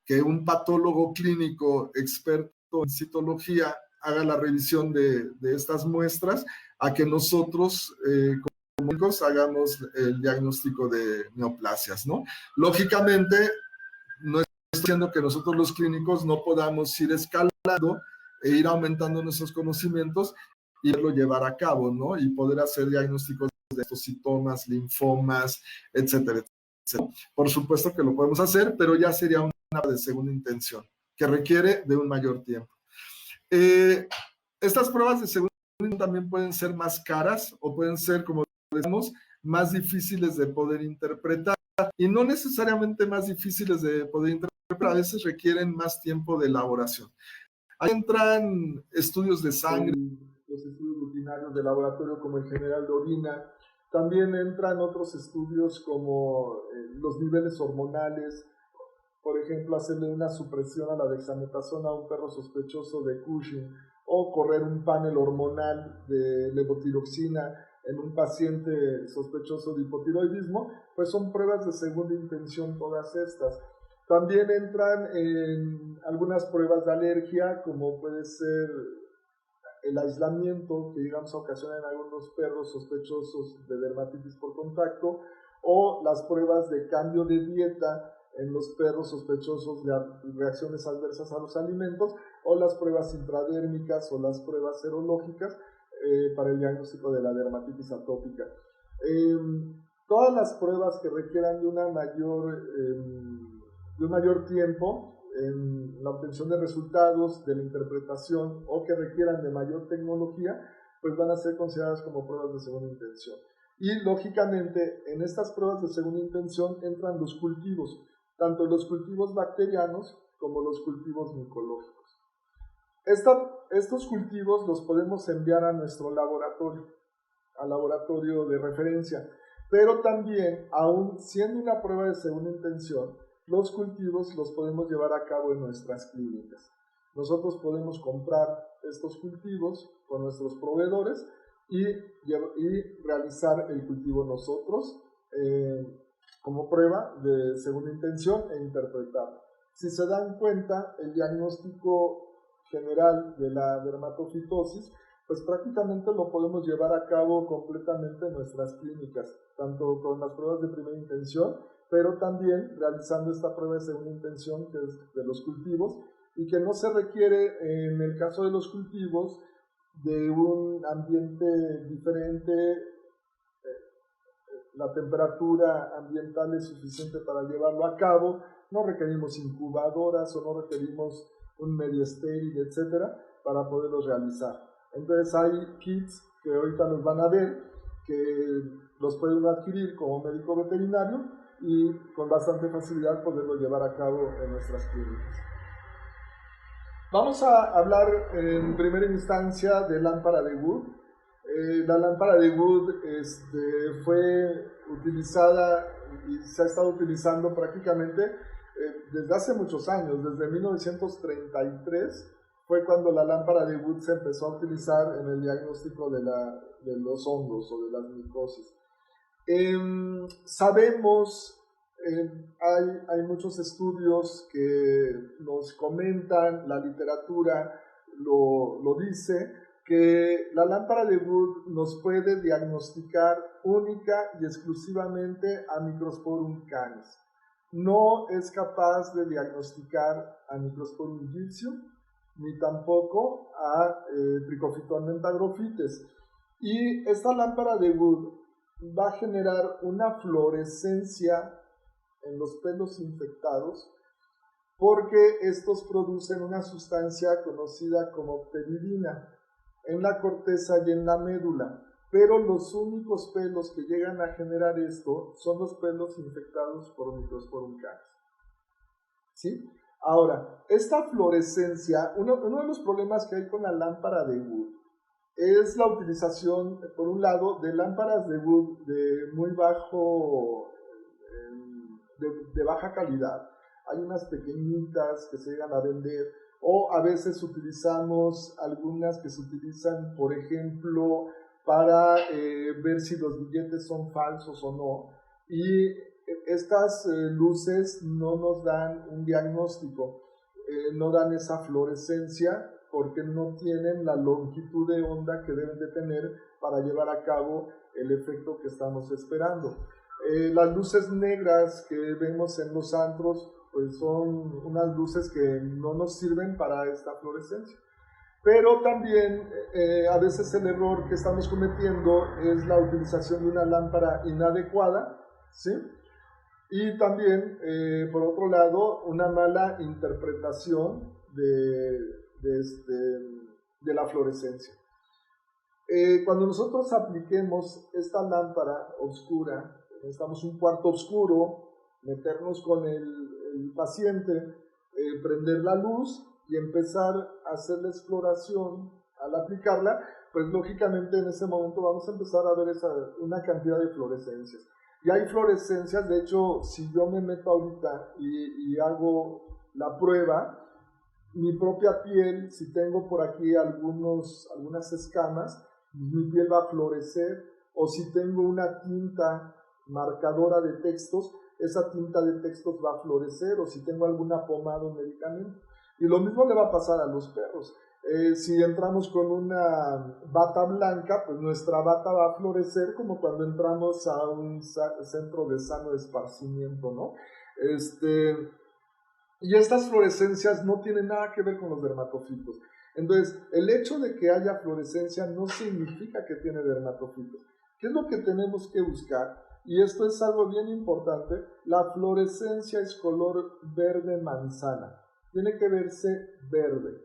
que un patólogo clínico experto en citología haga la revisión de estas muestras a que nosotros como médicos hagamos el diagnóstico de neoplasias, ¿no? Lógicamente, no estoy diciendo que nosotros los clínicos no podamos ir escalando e ir aumentando nuestros conocimientos y poderlo llevar a cabo, ¿no? Y poder hacer diagnósticos de estos síntomas, linfomas, etcétera, etcétera. Por supuesto que lo podemos hacer, pero ya sería una de segunda intención que requiere de un mayor tiempo. Estas pruebas de segunda intención también pueden ser más caras o pueden ser, como decimos, más difíciles de poder interpretar y no necesariamente más difíciles de poder interpretar, a veces requieren más tiempo de elaboración. Ahí entran estudios de sangre, los estudios rutinarios de laboratorio como el general de orina, también entran otros estudios como los niveles hormonales, por ejemplo, hacerle una supresión a la dexametasona a un perro sospechoso de Cushing o correr un panel hormonal de levotiroxina en un paciente sospechoso de hipotiroidismo, pues son pruebas de segunda intención todas estas. También entran en algunas pruebas de alergia, como puede ser el aislamiento que llegamos a ocasionar en algunos perros sospechosos de dermatitis por contacto, o las pruebas de cambio de dieta en los perros sospechosos de reacciones adversas a los alimentos, o las pruebas intradérmicas o las pruebas serológicas para el diagnóstico de la dermatitis atópica. Todas las pruebas que requieran de un mayor tiempo en la obtención de resultados, de la interpretación, o que requieran de mayor tecnología, pues van a ser consideradas como pruebas de segunda intención. Y lógicamente en estas pruebas de segunda intención entran los cultivos, tanto los cultivos bacterianos como los cultivos micológicos. Estos cultivos los podemos enviar a nuestro laboratorio. al laboratorio de referencia. Pero también, aún siendo una prueba de segunda intención, los cultivos los podemos llevar a cabo en nuestras clínicas. Nosotros podemos comprar estos cultivos con nuestros proveedores y realizar el cultivo nosotros como prueba de segunda intención e interpretarlo. Si se dan cuenta, el diagnóstico general de la dermatofitosis, pues prácticamente lo podemos llevar a cabo completamente en nuestras clínicas, tanto con las pruebas de primera intención, pero también realizando esta prueba de segunda intención, que es de los cultivos, y que no se requiere, en el caso de los cultivos, de un ambiente diferente. La temperatura ambiental es suficiente para llevarlo a cabo, no requerimos incubadoras o no requerimos un medio estéril, etcétera, para poderlos realizar. Entonces hay kits que ahorita nos van a ver, que los pueden adquirir como médico veterinario y con bastante facilidad poderlo llevar a cabo en nuestras clínicas. Vamos a hablar en primera instancia de lámpara de Wood. La lámpara de Wood fue utilizada y se ha estado utilizando prácticamente desde hace muchos años. Desde 1933 fue cuando la lámpara de Wood se empezó a utilizar en el diagnóstico de los hongos o de las micosis. Sabemos, hay muchos estudios que nos comentan, la literatura lo dice, que la lámpara de Wood nos puede diagnosticar única y exclusivamente a Microsporum canis. No es capaz de diagnosticar a Microsporum gypsum, ni tampoco a Trichophyton mentagrophytes. Y esta lámpara de Wood va a generar una fluorescencia en los pelos infectados porque estos producen una sustancia conocida como pteridina en la corteza y en la médula, pero los únicos pelos que llegan a generar esto son los pelos infectados por Microsporum canis. ¿Sí? Ahora, esta fluorescencia, uno de los problemas que hay con la lámpara de Wood es la utilización, por un lado, de lámparas de Wood de muy bajo, de baja calidad. Hay unas pequeñitas que se llegan a vender, o a veces utilizamos algunas que se utilizan, por ejemplo, para ver si los billetes son falsos o no. Y estas luces no nos dan un diagnóstico, no dan esa fluorescencia porque no tienen la longitud de onda que deben de tener para llevar a cabo el efecto que estamos esperando. Las luces negras que vemos en los antros pues son unas luces que no nos sirven para esta fluorescencia. Pero también a veces el error que estamos cometiendo es la utilización de una lámpara inadecuada, ¿sí? Y también, por otro lado, una mala interpretación de la fluorescencia. Cuando nosotros apliquemos esta lámpara oscura, necesitamos un cuarto oscuro, meternos con el paciente, prender la luz y empezar a hacer la exploración. Al aplicarla, pues lógicamente en ese momento vamos a empezar a ver una cantidad de fluorescencias. Y hay fluorescencias, de hecho, si yo me meto ahorita y hago la prueba, mi propia piel, si tengo por aquí algunas escamas, mi piel va a florecer, o si tengo una tinta marcadora de textos, esa tinta de textos va a florecer, o si tengo alguna pomada o medicamento. Y lo mismo le va a pasar a los perros. Si entramos con una bata blanca, pues nuestra bata va a florecer como cuando entramos a un centro de sano esparcimiento, ¿no? Y estas fluorescencias no tienen nada que ver con los dermatofitos. Entonces, el hecho de que haya fluorescencia no significa que tiene dermatofitos. ¿Qué es lo que tenemos que buscar? Y esto es algo bien importante. La fluorescencia es color verde manzana. Tiene que verse verde.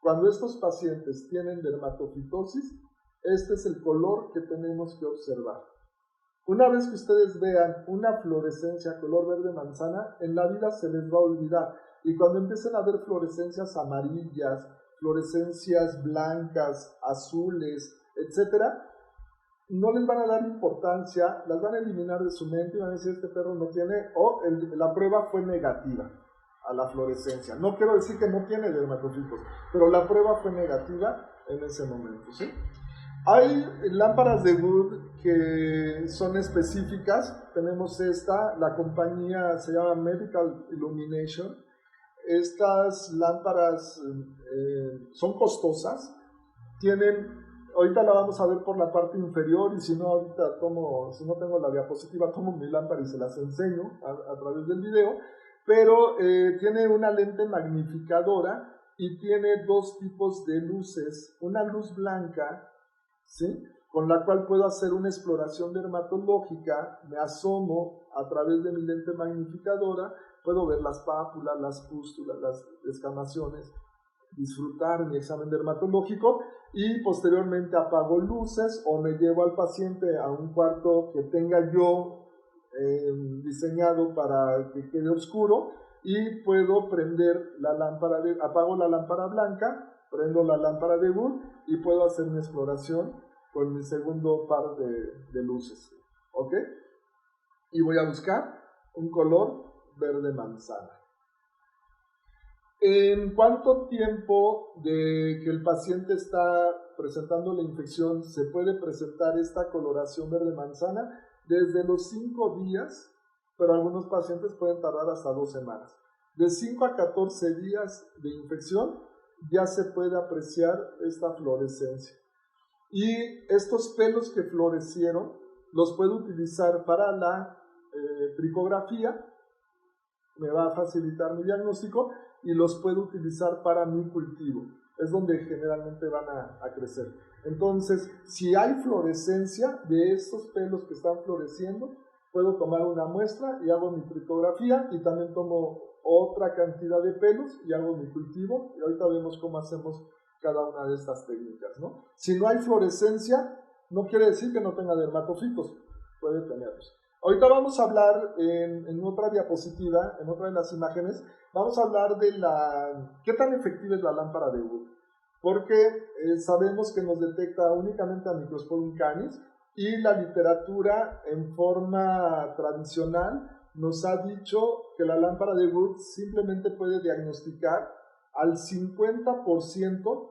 Cuando estos pacientes tienen dermatofitosis, este es el color que tenemos que observar. Una vez que ustedes vean una fluorescencia color verde manzana, en la vida se les va a olvidar. Y cuando empiecen a ver fluorescencias amarillas, fluorescencias blancas, azules, etc., no les van a dar importancia, las van a eliminar de su mente y van a decir este perro no tiene, o la prueba fue negativa a la fluorescencia. No quiero decir que no tiene dermatofitos, pero la prueba fue negativa en ese momento, ¿sí? Hay lámparas de Wood que son específicas. Tenemos esta, la compañía se llama Medical Illumination. Estas lámparas son costosas, ahorita la vamos a ver por la parte inferior, y si no ahorita si no tengo la diapositiva, tomo mi lámpara y se las enseño a través del video, pero tiene una lente magnificadora y tiene dos tipos de luces, una luz blanca, ¿sí?, con la cual puedo hacer una exploración dermatológica, me asomo a través de mi lente magnificadora, puedo ver las pápulas, las pústulas, las descamaciones, disfrutar mi examen dermatológico y posteriormente apago luces o me llevo al paciente a un cuarto que tenga yo diseñado para que quede oscuro y puedo prender la lámpara, apago la lámpara blanca, prendo la lámpara de Wood y puedo hacer mi exploración con mi segundo par de luces, ¿ok? Y voy a buscar un color verde manzana. ¿En cuánto tiempo de que el paciente está presentando la infección se puede presentar esta coloración verde manzana? Desde los 5 días, pero algunos pacientes pueden tardar hasta 2 semanas. De 5 a 14 días de infección ya se puede apreciar esta fluorescencia. Y estos pelos que florecieron los puedo utilizar para la tricografía, me va a facilitar mi diagnóstico, y los puedo utilizar para mi cultivo, es donde generalmente van a crecer. Entonces, si hay fluorescencia de estos pelos que están floreciendo, puedo tomar una muestra y hago mi tricografía, y también tomo otra cantidad de pelos y hago mi cultivo, y ahorita vemos cómo hacemos cada una de estas técnicas, ¿no? Si no hay fluorescencia, no quiere decir que no tenga dermatofitos, puede tenerlos. Ahorita vamos a hablar en otra diapositiva, en otra de las imágenes, vamos a hablar de qué tan efectiva es la lámpara de Wood, porque sabemos que nos detecta únicamente a Microsporum canis, y la literatura en forma tradicional nos ha dicho que la lámpara de Wood simplemente puede diagnosticar al 50%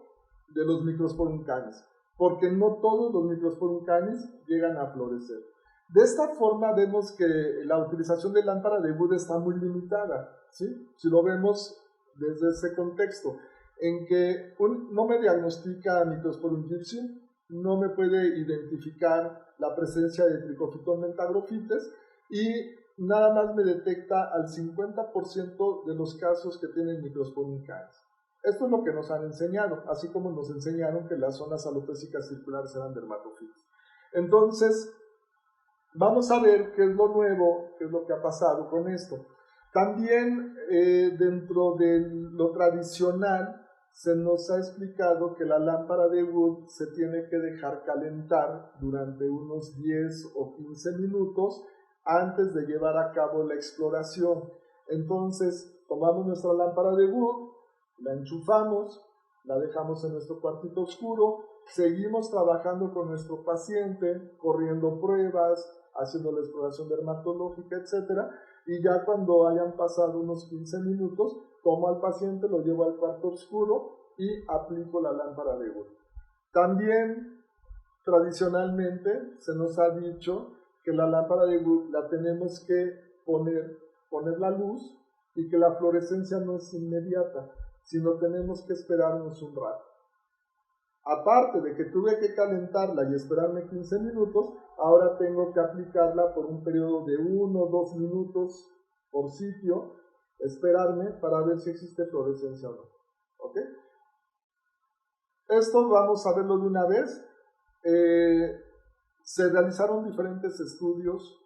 de los Microsporum canis, porque no todos los Microsporum canis llegan a florecer. De esta forma vemos que la utilización de lámpara de Wood está muy limitada, ¿sí? Si lo vemos desde ese contexto, en que no me diagnostica Microsporum gypsum, no me puede identificar la presencia de Trichophyton mentagrophytes, y nada más me detecta al 50% de los casos que tienen Microsporum canis. Esto es lo que nos han enseñado, así como nos enseñaron que las zonas alopécicas circulares eran dermatofitos. Entonces, vamos a ver qué es lo nuevo, qué es lo que ha pasado con esto. También dentro de lo tradicional se nos ha explicado que la lámpara de Wood se tiene que dejar calentar durante unos 10 o 15 minutos antes de llevar a cabo la exploración. Entonces tomamos nuestra lámpara de Wood, la enchufamos, la dejamos en nuestro cuartito oscuro, seguimos trabajando con nuestro paciente, corriendo pruebas, haciendo la exploración dermatológica, etc. Y ya cuando hayan pasado unos 15 minutos, tomo al paciente, lo llevo al cuarto oscuro y aplico la lámpara de Wood. También, tradicionalmente, se nos ha dicho que la lámpara de Wood la tenemos que poner la luz, y que la fluorescencia no es inmediata, sino tenemos que esperarnos un rato. Aparte de que tuve que calentarla y esperarme 15 minutos, ahora tengo que aplicarla por un periodo de 1 o 2 minutos por sitio, esperarme para ver si existe fluorescencia o no. ¿Ok? Esto vamos a verlo de una vez. Se realizaron diferentes estudios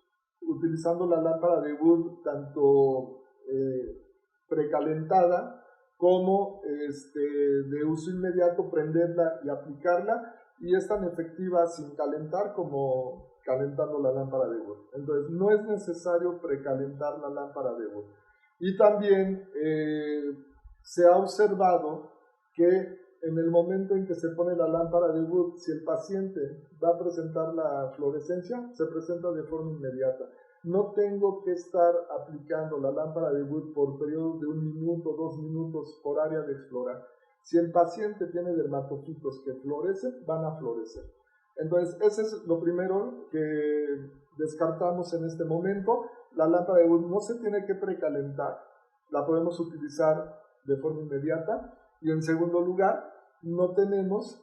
utilizando la lámpara de Wood, tanto precalentada como de uso inmediato, prenderla y aplicarla, y es tan efectiva sin calentar como calentando la lámpara de Wood. Entonces no es necesario precalentar la lámpara de Wood. Y también se ha observado que en el momento en que se pone la lámpara de Wood, si el paciente va a presentar la fluorescencia, se presenta de forma inmediata. No tengo que estar aplicando la lámpara de Wood por periodos de 1 minuto, 2 minutos por área de explorar. Si el paciente tiene dermatofitos que florecen, van a florecer. Entonces, ese es lo primero que descartamos en este momento. La lámpara de Wood no se tiene que precalentar, la podemos utilizar de forma inmediata. Y en segundo lugar, no tenemos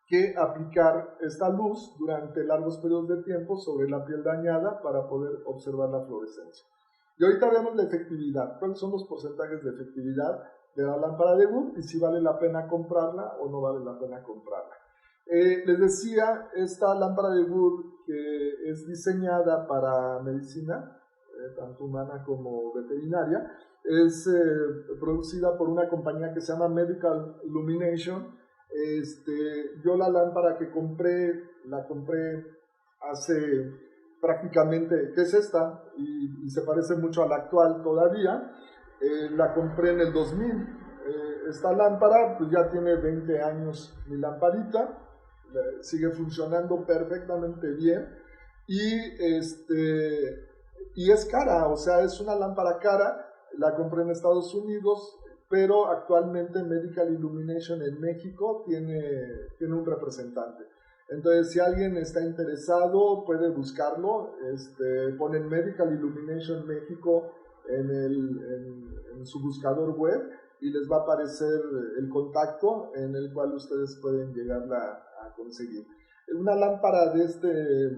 que aplicar esta luz durante largos periodos de tiempo sobre la piel dañada para poder observar la fluorescencia. Y ahorita vemos la efectividad. ¿Cuáles son los porcentajes de efectividad de la lámpara de Wood y si vale la pena comprarla o no vale la pena comprarla? Les decía, esta lámpara de Wood que es diseñada para medicina, tanto humana como veterinaria, es producida por una compañía que se llama Medical Illumination. Yo la lámpara que compré, la compré hace prácticamente, ¿qué es esta? Y se parece mucho a la actual todavía. La compré en el 2000. Esta lámpara pues ya tiene 20 años mi lamparita, sigue funcionando perfectamente bien y es cara, o sea, es una lámpara cara. La compré en Estados Unidos, pero actualmente Medical Illumination en México tiene un representante. Entonces, si alguien está interesado, puede buscarlo. Ponen Medical Illumination México en su buscador web y les va a aparecer el contacto en el cual ustedes pueden llegarla a conseguir. Una lámpara de este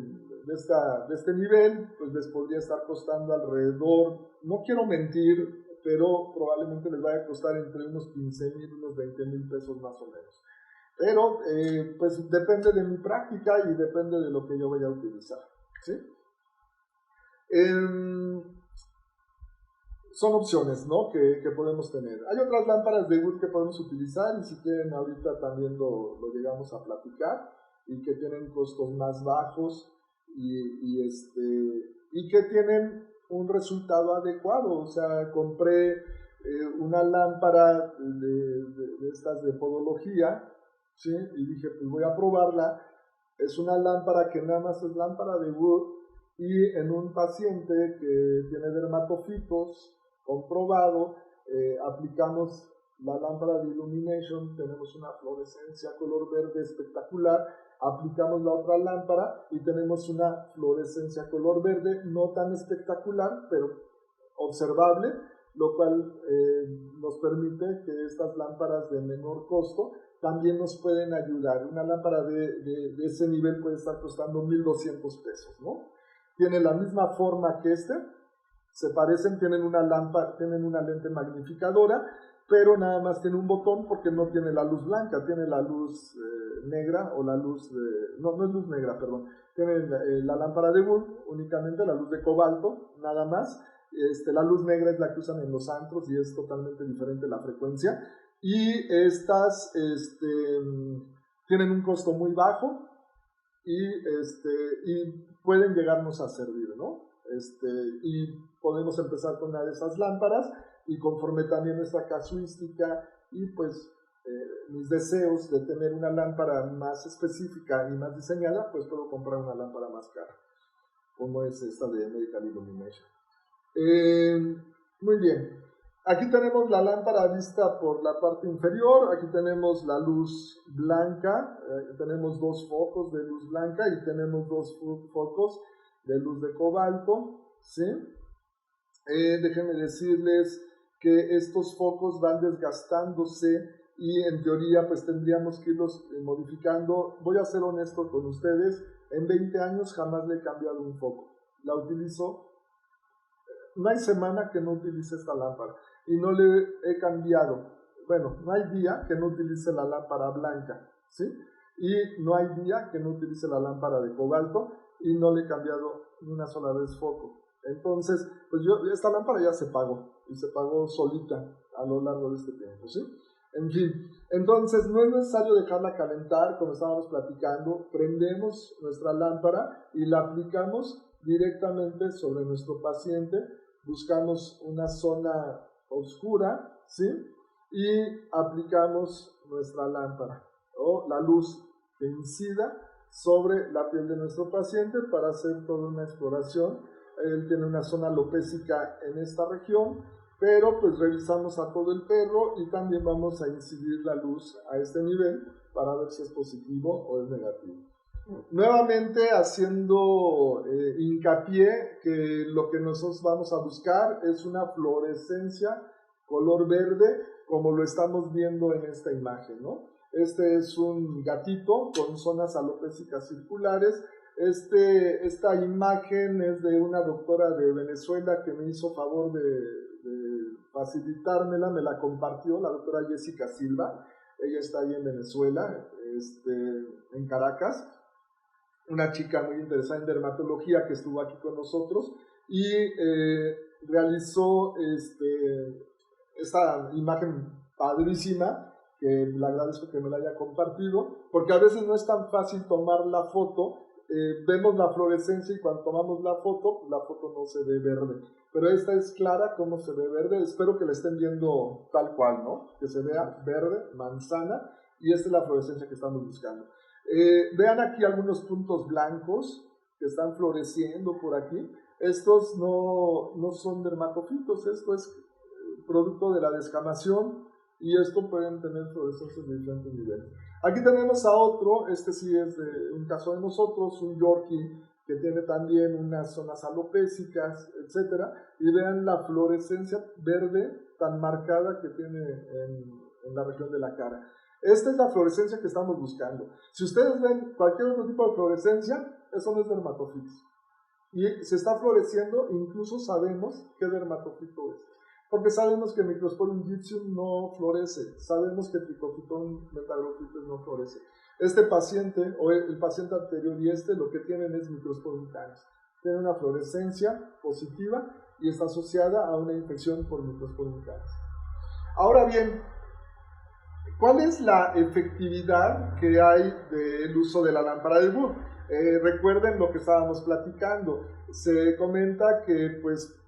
nivel, pues les podría estar costando alrededor, no quiero mentir, pero probablemente les vaya a costar entre unos 15,000, unos 20,000 pesos más o menos. Pero pues depende de mi práctica y depende de lo que yo vaya a utilizar, ¿sí? Son opciones, ¿no? que podemos tener. Hay otras lámparas de Wood que podemos utilizar y si quieren ahorita también lo llegamos a platicar y que tienen costos más bajos y que tienen un resultado adecuado. O sea, compré una lámpara de estas de podología, ¿sí? Y dije, pues voy a probarla. Es una lámpara que nada más es lámpara de Wood y en un paciente que tiene dermatofitos comprobado, aplicamos la lámpara de Illumination, tenemos una fluorescencia color verde espectacular, aplicamos la otra lámpara y tenemos una fluorescencia color verde no tan espectacular, pero observable, lo cual nos permite que estas lámparas de menor costo también nos pueden ayudar. Una lámpara de ese nivel puede estar costando 1,200 pesos, ¿no? Tiene la misma forma que se parecen, tienen una lente magnificadora, pero nada más tiene un botón porque no tiene la luz blanca, tiene la luz negra o la luz, no es luz negra, perdón, tiene la lámpara de Wood, únicamente la luz de cobalto, nada más. La luz negra es la que usan en los antros y es totalmente diferente la frecuencia, y estas tienen un costo muy bajo y pueden llegarnos a servir, ¿no? Y podemos empezar con una de esas lámparas y conforme también nuestra casuística y pues mis deseos de tener una lámpara más específica y más diseñada, pues puedo comprar una lámpara más cara, como es esta de Medical Illumination. Muy bien, aquí tenemos la lámpara vista por la parte inferior. Aquí tenemos la luz blanca, tenemos 2 focos de luz blanca y tenemos 2 focos de luz de cobalto, ¿sí? Déjenme decirles que estos focos van desgastándose y en teoría pues tendríamos que irlos modificando. Voy a ser honesto con ustedes, en 20 años jamás le he cambiado un foco, la utilizo. No hay semana que no utilice esta lámpara y no le he cambiado. Bueno, no hay día que no utilice la lámpara blanca, ¿sí? Y no hay día que no utilice la lámpara de cobalto y no le he cambiado ni una sola vez foco. Entonces, pues esta lámpara ya se pagó y se pagó solita a lo largo de este tiempo, ¿sí? En fin, entonces no es necesario dejarla calentar, como estábamos platicando. Prendemos nuestra lámpara y la aplicamos directamente sobre nuestro paciente. Buscamos una zona oscura, ¿sí? Y aplicamos nuestra lámpara o la luz que incida sobre la piel de nuestro paciente para hacer toda una exploración. Él tiene una zona alopécica en esta región, pero pues revisamos a todo el perro y también vamos a incidir la luz a este nivel para ver si es positivo o es negativo. Nuevamente haciendo hincapié que lo que nosotros vamos a buscar es una fluorescencia color verde, como lo estamos viendo en esta imagen, ¿no? Este es un gatito con zonas alopécicas circulares. Esta imagen es de una doctora de Venezuela que me hizo favor de facilitármela, me la compartió la doctora Jessica Silva. Ella está ahí en Venezuela, en Caracas. Una chica muy interesada en dermatología que estuvo aquí con nosotros y realizó esta imagen padrísima, que le agradezco que me la haya compartido, porque a veces no es tan fácil tomar la foto. Vemos la fluorescencia y cuando tomamos la foto no se ve verde, pero esta es clara como se ve verde. Espero que la estén viendo tal cual, ¿no? Que se vea verde, manzana, y esta es la fluorescencia que estamos buscando. Vean aquí algunos puntos blancos que están floreciendo por aquí. Estos no son dermatofitos, esto es producto de la descamación, y esto pueden tener fluorescencias de diferentes niveles. Aquí tenemos a otro, sí es de un caso de nosotros, un Yorkie, que tiene también unas zonas alopécicas, etc. Y vean la fluorescencia verde tan marcada que tiene en la región de la cara. Esta es la fluorescencia que estamos buscando. Si ustedes ven cualquier otro tipo de fluorescencia, eso no es dermatofitos. Y se está floreciendo, incluso sabemos qué dermatofito es. Porque sabemos que Microsporium gypsum no florece, sabemos que Trichophyton metagrophilus no florece. Este paciente, o el paciente anterior y lo que tienen es Microsporium canis. Tiene una fluorescencia positiva y está asociada a una infección por Microsporium canis. Ahora bien, ¿cuál es la efectividad que hay del uso de la lámpara de Wood? Recuerden lo que estábamos platicando. Se comenta que pues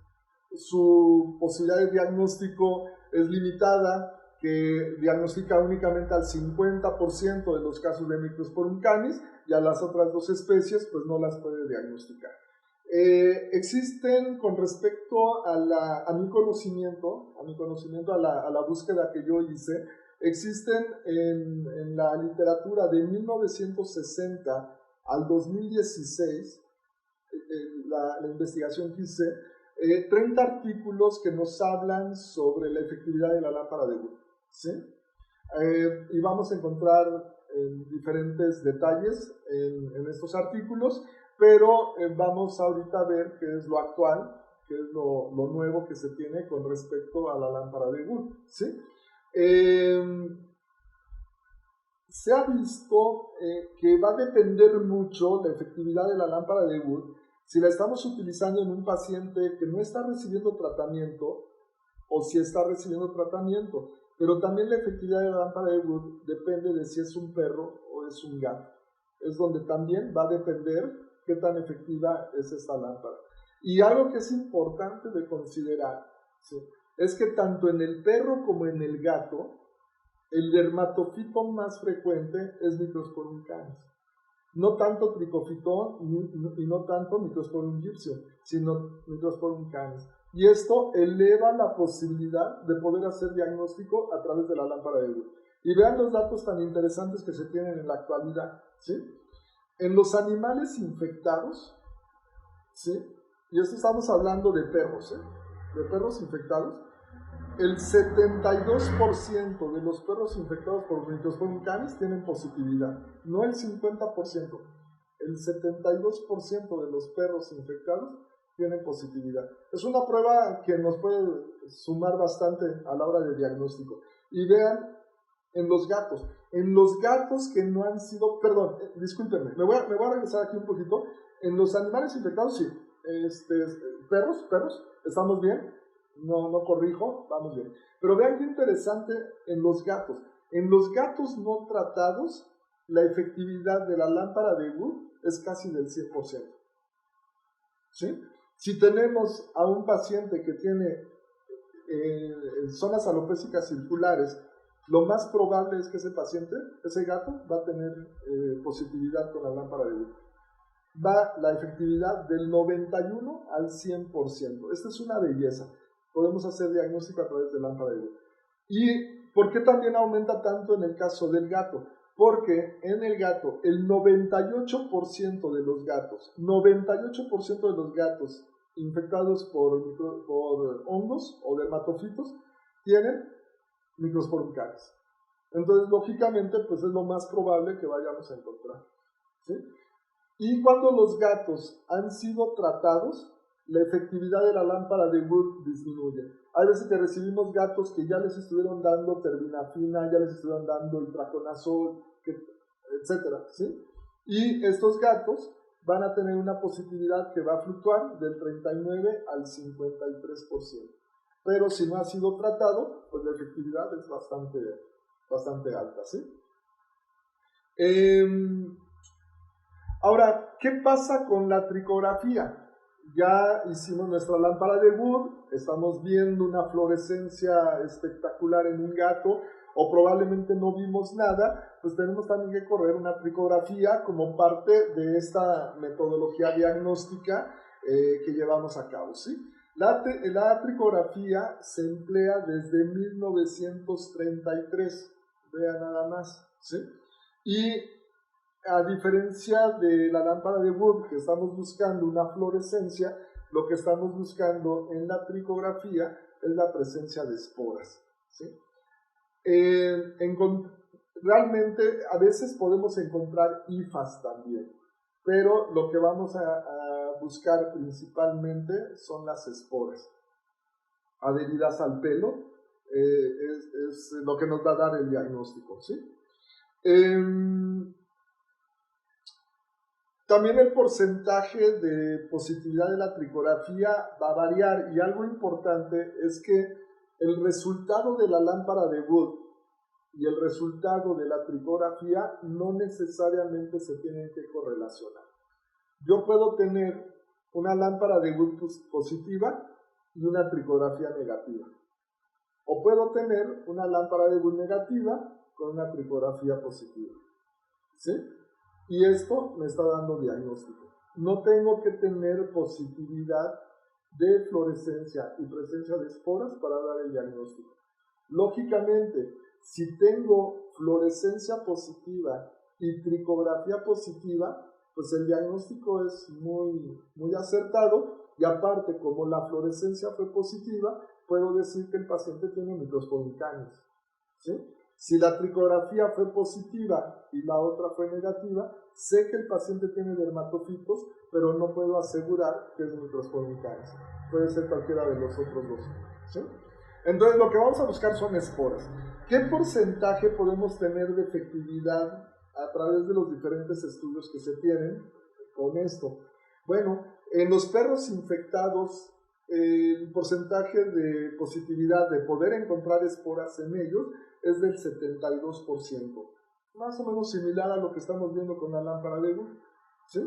su posibilidad de diagnóstico es limitada, que diagnostica únicamente al 50% de los casos de Microsporium canis, y a las otras dos especies pues no las puede diagnosticar. Existen, con respecto a mi conocimiento, a la búsqueda que yo hice, existen en la literatura de 1960 al 2016, la investigación que hice, 30 artículos que nos hablan sobre la efectividad de la lámpara de Wood, ¿sí? Y vamos a encontrar diferentes detalles en estos artículos, pero vamos ahorita a ver qué es lo actual, qué es lo nuevo que se tiene con respecto a la lámpara de Wood, ¿sí? Se ha visto que va a depender mucho la efectividad de la lámpara de Wood si la estamos utilizando en un paciente que no está recibiendo tratamiento o si está recibiendo tratamiento. Pero también la efectividad de la lámpara de Wood depende de si es un perro o es un gato. Es donde también va a depender qué tan efectiva es esta lámpara. Y algo que es importante de considerar, ¿sí?, es que tanto en el perro como en el gato, el dermatofito más frecuente es Microsporium canis. No tanto Trichophyton y no tanto Microsporium gypsum, sino Microsporium canis. Y esto eleva la posibilidad de poder hacer diagnóstico a través de la lámpara de Wood. Y vean los datos tan interesantes que se tienen en la actualidad, ¿sí? En los animales infectados, ¿sí?, y esto estamos hablando de perros, de perros infectados, el 72% de los perros infectados por Microsporium canis tienen positividad, no el 50%, el 72% de los perros infectados tienen positividad. Es una prueba que nos puede sumar bastante a la hora de diagnóstico. Y vean en los gatos que no han sido, perdón, discúlpenme, me voy a regresar aquí un poquito. En los animales infectados, sí, perros, estamos bien. No corrijo, vamos bien. Pero vean qué interesante en los gatos. En los gatos no tratados, la efectividad de la lámpara de Wood es casi del 100%. ¿Sí? Si tenemos a un paciente que tiene zonas alopécicas circulares lo más probable es que ese paciente, ese gato, va a tener positividad con la lámpara de Wood. Va la efectividad del 91 al 100%. Esta es una belleza. Podemos hacer diagnóstico a través de lámpara de Wood. ¿Y por qué también aumenta tanto en el caso del gato? Porque en el gato, el 98% de los gatos, 98% de los gatos infectados por hongos o dermatofitos tienen Microsporum caris. Entonces, lógicamente, pues es lo más probable que vayamos a encontrar, ¿sí? Y cuando los gatos han sido tratados, la efectividad de la lámpara de Wood disminuye. Hay veces que recibimos gatos que ya les estuvieron dando terbinafina, ya les estuvieron dando itraconazol, etcétera, ¿sí? Y estos gatos van a tener una positividad que va a fluctuar del 39 al 53%. Pero si no ha sido tratado, pues la efectividad es bastante alta, ¿sí? Ahora, ¿qué pasa con la tricografía? Ya hicimos nuestra lámpara de Wood, estamos viendo una fluorescencia espectacular en un gato, o probablemente no vimos nada, pues tenemos también que correr una tricografía como parte de esta metodología diagnóstica que llevamos a cabo, ¿sí? La tricografía se emplea desde 1933, vean nada más, ¿sí? Y a diferencia de la lámpara de Wood, que estamos buscando una fluorescencia, lo que estamos buscando en la tricografía es la presencia de esporas, ¿sí? Realmente a veces podemos encontrar hifas también, pero lo que vamos a buscar principalmente son las esporas adheridas al pelo, es lo que nos va a dar el diagnóstico, ¿sí? También el porcentaje de positividad de la tricografía va a variar, y algo importante es que el resultado de la lámpara de Wood y el resultado de la tricografía no necesariamente se tienen que correlacionar. Yo puedo tener una lámpara de Wood positiva y una tricografía negativa, o puedo tener una lámpara de Wood negativa con una tricografía positiva, ¿sí? Y esto me está dando diagnóstico. No tengo que tener positividad de fluorescencia y presencia de esporas para dar el diagnóstico. Lógicamente, si tengo fluorescencia positiva y tricografía positiva, pues el diagnóstico es muy acertado, y aparte, como la fluorescencia fue positiva, puedo decir que el paciente tiene Microsporum canis, ¿sí? Si la tricografía fue positiva y la otra fue negativa, sé que el paciente tiene dermatofitos, pero no puedo asegurar que es Microsporum canis. Puede ser cualquiera de los otros dos, ¿sí? Entonces, lo que vamos a buscar son esporas. ¿Qué porcentaje podemos tener de efectividad a través de los diferentes estudios que se tienen con esto? Bueno, en los perros infectados, el porcentaje de positividad de poder encontrar esporas en ellos es del 72%, más o menos similar a lo que estamos viendo con la lámpara de Wood, ¿sí?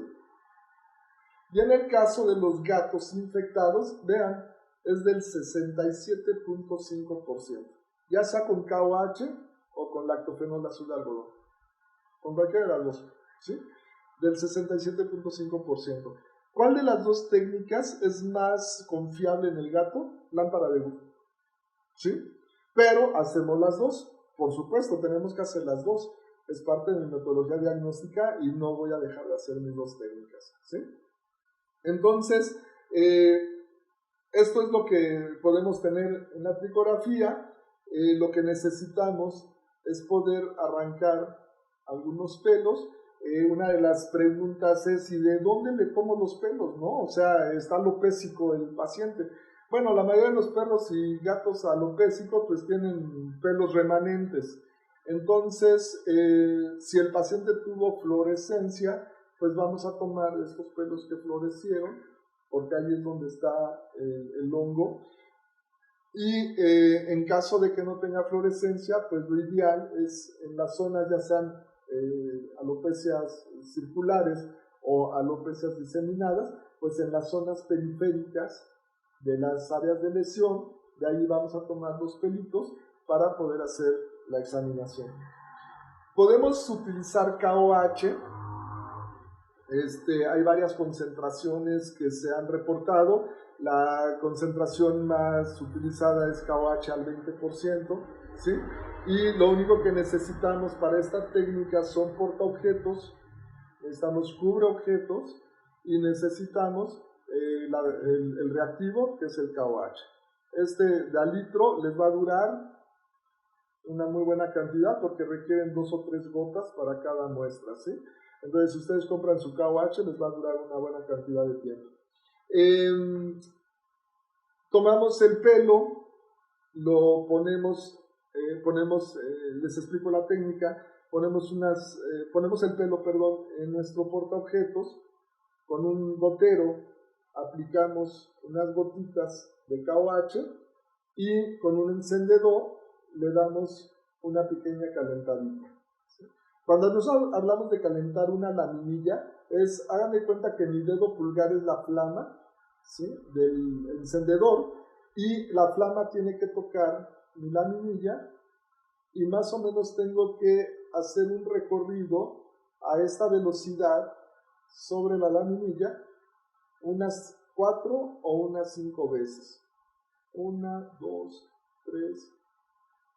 Y en el caso de los gatos infectados, vean, es del 67.5%, ya sea con KOH o con lactofenol azul de algodón, con cualquiera de las dos, ¿sí? Del 67.5%. ¿Cuál de las dos técnicas es más confiable en el gato? Lámpara de Wood, ¿sí? Pero hacemos las dos, por supuesto, tenemos que hacer las dos. Es parte de mi metodología diagnóstica y no voy a dejar de hacer mis dos técnicas, ¿sí? Entonces, esto es lo que podemos tener en la tricografía. Lo que necesitamos es poder arrancar algunos pelos. Una de las preguntas es, ¿y de dónde le tomo los pelos, no? O sea, está alopésico el paciente. Bueno, la mayoría de los perros y gatos alopésicos pues tienen pelos remanentes. Entonces, si el paciente tuvo fluorescencia, pues vamos a tomar estos pelos que florecieron, porque ahí es donde está el hongo. Y en caso de que no tenga fluorescencia, pues lo ideal es en las zonas, ya sean alopecias circulares o alopecias diseminadas, pues en las zonas periféricas de las áreas de lesión, de ahí vamos a tomar los pelitos para poder hacer la examinación. Podemos utilizar KOH. Hay varias concentraciones que se han reportado. La concentración más utilizada es KOH al 20%, ¿sí? Y lo único que necesitamos para esta técnica son portaobjetos, necesitamos cubreobjetos y necesitamos el reactivo, que es el KOH. De al litro les va a durar una muy buena cantidad porque requieren 2 o 3 gotas para cada muestra, ¿sí? Entonces, si ustedes compran su KOH, les va a durar una buena cantidad de tiempo. Tomamos el pelo, lo ponemos, les explico la técnica, ponemos el pelo, en nuestro portaobjetos, con un gotero aplicamos unas gotitas de KOH y con un encendedor le damos una pequeña calentadita. Cuando nosotros hablamos de calentar una laminilla, hagan de cuenta que mi dedo pulgar es la flama, ¿sí?, del encendedor, y la flama tiene que tocar mi laminilla y más o menos tengo que hacer un recorrido a esta velocidad sobre la laminilla unas 4 o unas 5 veces. 1, 2, 3,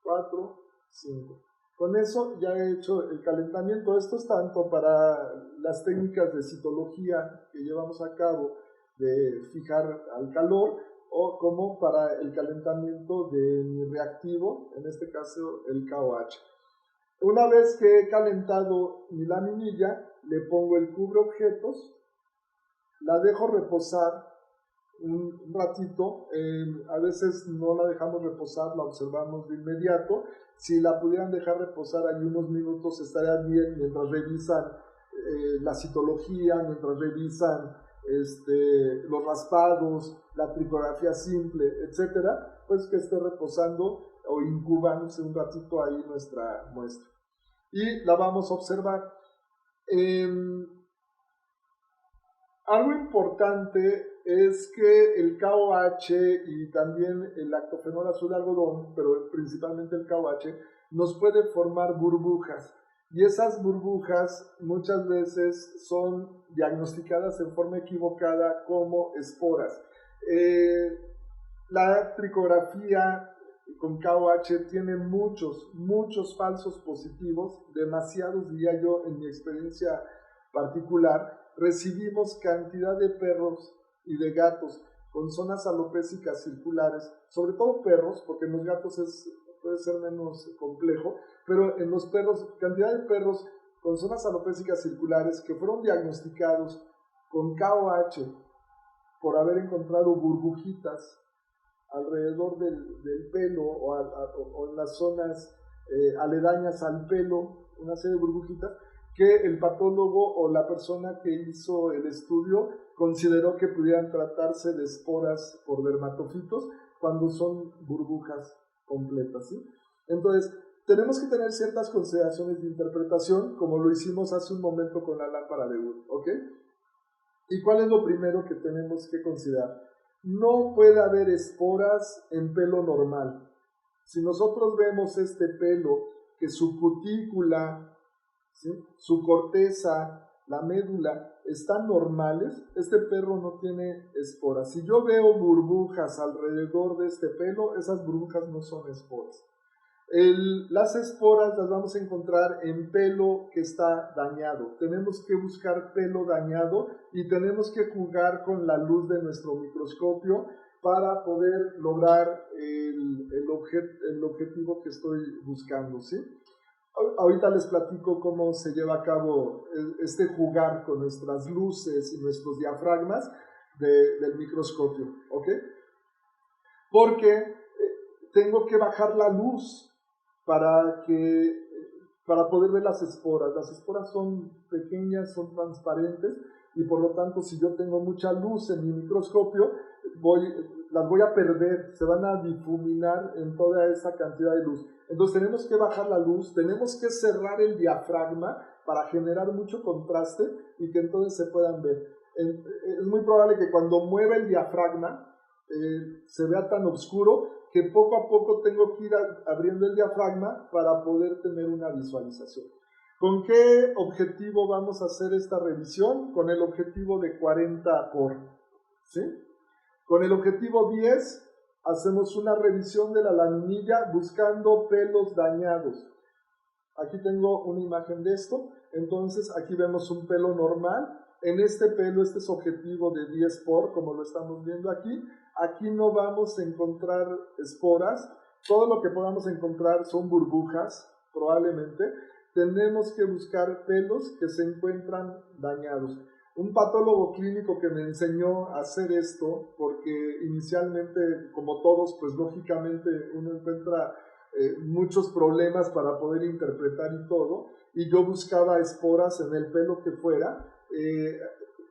4, 5. Con eso ya he hecho el calentamiento. Esto es tanto para las técnicas de citología que llevamos a cabo de fijar al calor, o como para el calentamiento de mi reactivo, en este caso el KOH. Una vez que he calentado mi laminilla, le pongo el cubreobjetos, la dejo reposar un ratito, a veces no la dejamos reposar, la observamos de inmediato. Si la pudieran dejar reposar ahí unos minutos estaría bien, mientras revisan la citología, mientras revisan los raspados, la tricografía simple, etcétera, pues que esté reposando o incubándose un ratito ahí nuestra muestra. Y la vamos a observar. Algo importante es que el KOH y también el lactofenol azul de algodón, pero principalmente el KOH, nos puede formar burbujas. Y esas burbujas muchas veces son diagnosticadas en forma equivocada como esporas. La tricografía con KOH tiene muchos falsos positivos, demasiados diría yo en mi experiencia particular. Recibimos cantidad de perros y de gatos con zonas alopécicas circulares, sobre todo perros, porque en los gatos puede ser menos complejo, pero en los perros, cantidad de perros con zonas alopécicas circulares que fueron diagnosticados con KOH por haber encontrado burbujitas alrededor del pelo o en las zonas aledañas al pelo, una serie de burbujitas, que el patólogo o la persona que hizo el estudio consideró que pudieran tratarse de esporas por dermatofitos cuando son burbujas completas, ¿sí? Entonces, tenemos que tener ciertas consideraciones de interpretación, como lo hicimos hace un momento con la lámpara de Wood, ¿ok? ¿Y cuál es lo primero que tenemos que considerar? No puede haber esporas en pelo normal. Si nosotros vemos este pelo, que su cutícula, ¿sí?, su corteza, la médula, están normales, este perro no tiene esporas. Si yo veo burbujas alrededor de este pelo, esas burbujas no son esporas. Las esporas las vamos a encontrar en pelo que está dañado. Tenemos que buscar pelo dañado y tenemos que jugar con la luz de nuestro microscopio para poder lograr el objetivo que estoy buscando, ¿sí? Ahorita les platico cómo se lleva a cabo jugar con nuestras luces y nuestros diafragmas del microscopio, ¿ok? Porque tengo que bajar la luz para poder ver las esporas. Las esporas son pequeñas, son transparentes, y por lo tanto, si yo tengo mucha luz en mi microscopio, las voy a perder, se van a difuminar en toda esa cantidad de luz. Entonces tenemos que bajar la luz, tenemos que cerrar el diafragma para generar mucho contraste y que entonces se puedan ver. Es muy probable que cuando mueva el diafragma se vea tan oscuro que poco a poco tengo que ir abriendo el diafragma para poder tener una visualización. ¿Con qué objetivo vamos a hacer esta revisión? Con el objetivo de 40 por, ¿sí? Con el objetivo 10 hacemos una revisión de la laminilla buscando pelos dañados. Aquí tengo una imagen de esto. Entonces aquí vemos un pelo normal. En este pelo, este es objetivo de 10 por, como lo estamos viendo aquí. Aquí no vamos a encontrar esporas. Todo lo que podamos encontrar son burbujas, probablemente. Tenemos que buscar pelos que se encuentran dañados. Un patólogo clínico que me enseñó a hacer esto, porque inicialmente, como todos, pues lógicamente uno encuentra muchos problemas para poder interpretar y todo, y yo buscaba esporas en el pelo que fuera.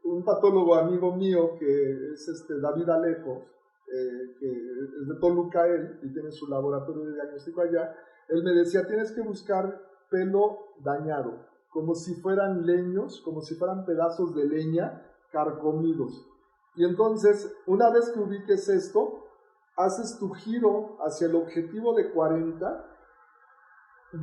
Un patólogo amigo mío, que es David Alejo, que es de Toluca él, y tiene su laboratorio de diagnóstico allá, él me decía, tienes que buscar pelo dañado, como si fueran leños, como si fueran pedazos de leña carcomidos. Y entonces, una vez que ubiques esto, haces tu giro hacia el objetivo de 40,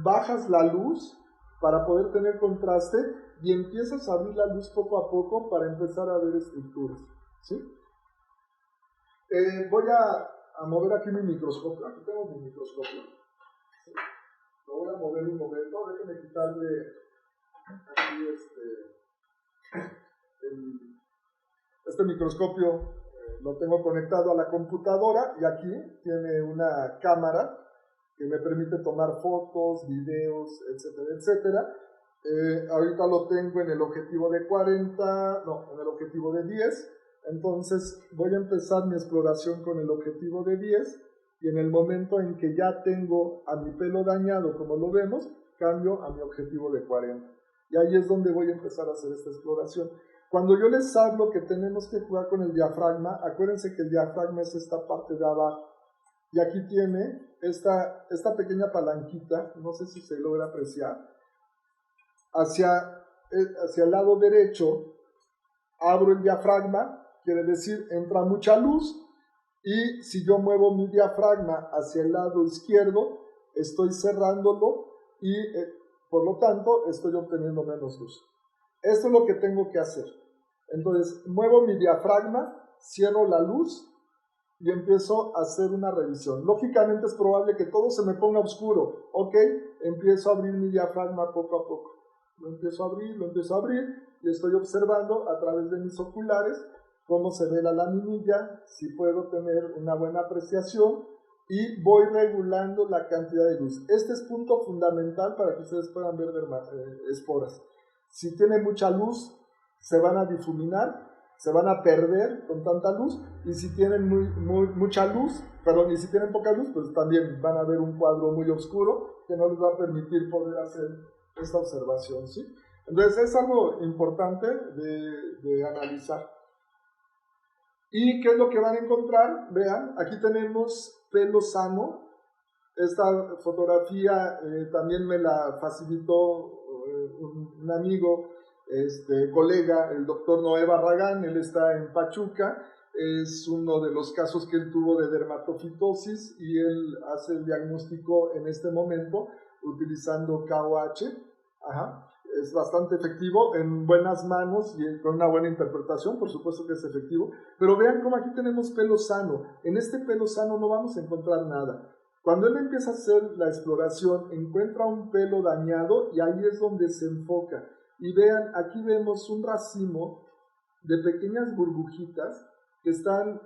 bajas la luz para poder tener contraste y empiezas a abrir la luz poco a poco para empezar a ver estructuras, ¿sí? Voy a mover aquí mi microscopio. Aquí tengo mi microscopio. ¿Sí? Lo voy a mover un momento. Déjenme quitarle aquí este microscopio. Lo tengo conectado a la computadora y aquí tiene una cámara que me permite tomar fotos, videos, etcétera, etcétera. Ahorita lo tengo en el objetivo de 40, no, en el objetivo de 10. Entonces voy a empezar mi exploración con el objetivo de 10 y en el momento en que ya tengo a mi pelo dañado, como lo vemos, cambio a mi objetivo de 40. Y ahí es donde voy a empezar a hacer esta exploración. Cuando yo les hablo que tenemos que jugar con el diafragma, acuérdense que el diafragma es esta parte de abajo. Y aquí tiene esta pequeña palanquita, no sé si se logra apreciar. Hacia el lado derecho abro el diafragma, quiere decir entra mucha luz, y si yo muevo mi diafragma hacia el lado izquierdo, estoy cerrándolo y por lo tanto estoy obteniendo menos luz. Esto es lo que tengo que hacer. Entonces muevo mi diafragma, cierro la luz y empiezo a hacer una revisión. Lógicamente es probable que todo se me ponga oscuro. Ok, empiezo a abrir mi diafragma poco a poco. Lo empiezo a abrir y estoy observando a través de mis oculares cómo se ve la laminilla, si puedo tener una buena apreciación y voy regulando la cantidad de luz. Este es punto fundamental para que ustedes puedan ver esporas. Si tiene mucha luz, se van a difuminar, se van a perder con tanta luz, y si tienen mucha luz, perdón, y si tienen poca luz, pues también van a ver un cuadro muy oscuro que no les va a permitir poder hacer esta observación, ¿sí? Entonces es algo importante de analizar. ¿Y qué es lo que van a encontrar? Vean, aquí tenemos pelo sano. Esta fotografía también me la facilitó un amigo, colega, el doctor Noé Barragán. Él está en Pachuca. Es uno de los casos que él tuvo de dermatofitosis y él hace el diagnóstico en este momento utilizando KOH. Ajá. Es bastante efectivo, en buenas manos y con una buena interpretación, por supuesto que es efectivo. Pero vean cómo aquí tenemos pelo sano. En este pelo sano no vamos a encontrar nada. Cuando él empieza a hacer la exploración, encuentra un pelo dañado y ahí es donde se enfoca. Y vean, aquí vemos un racimo de pequeñas burbujitas que están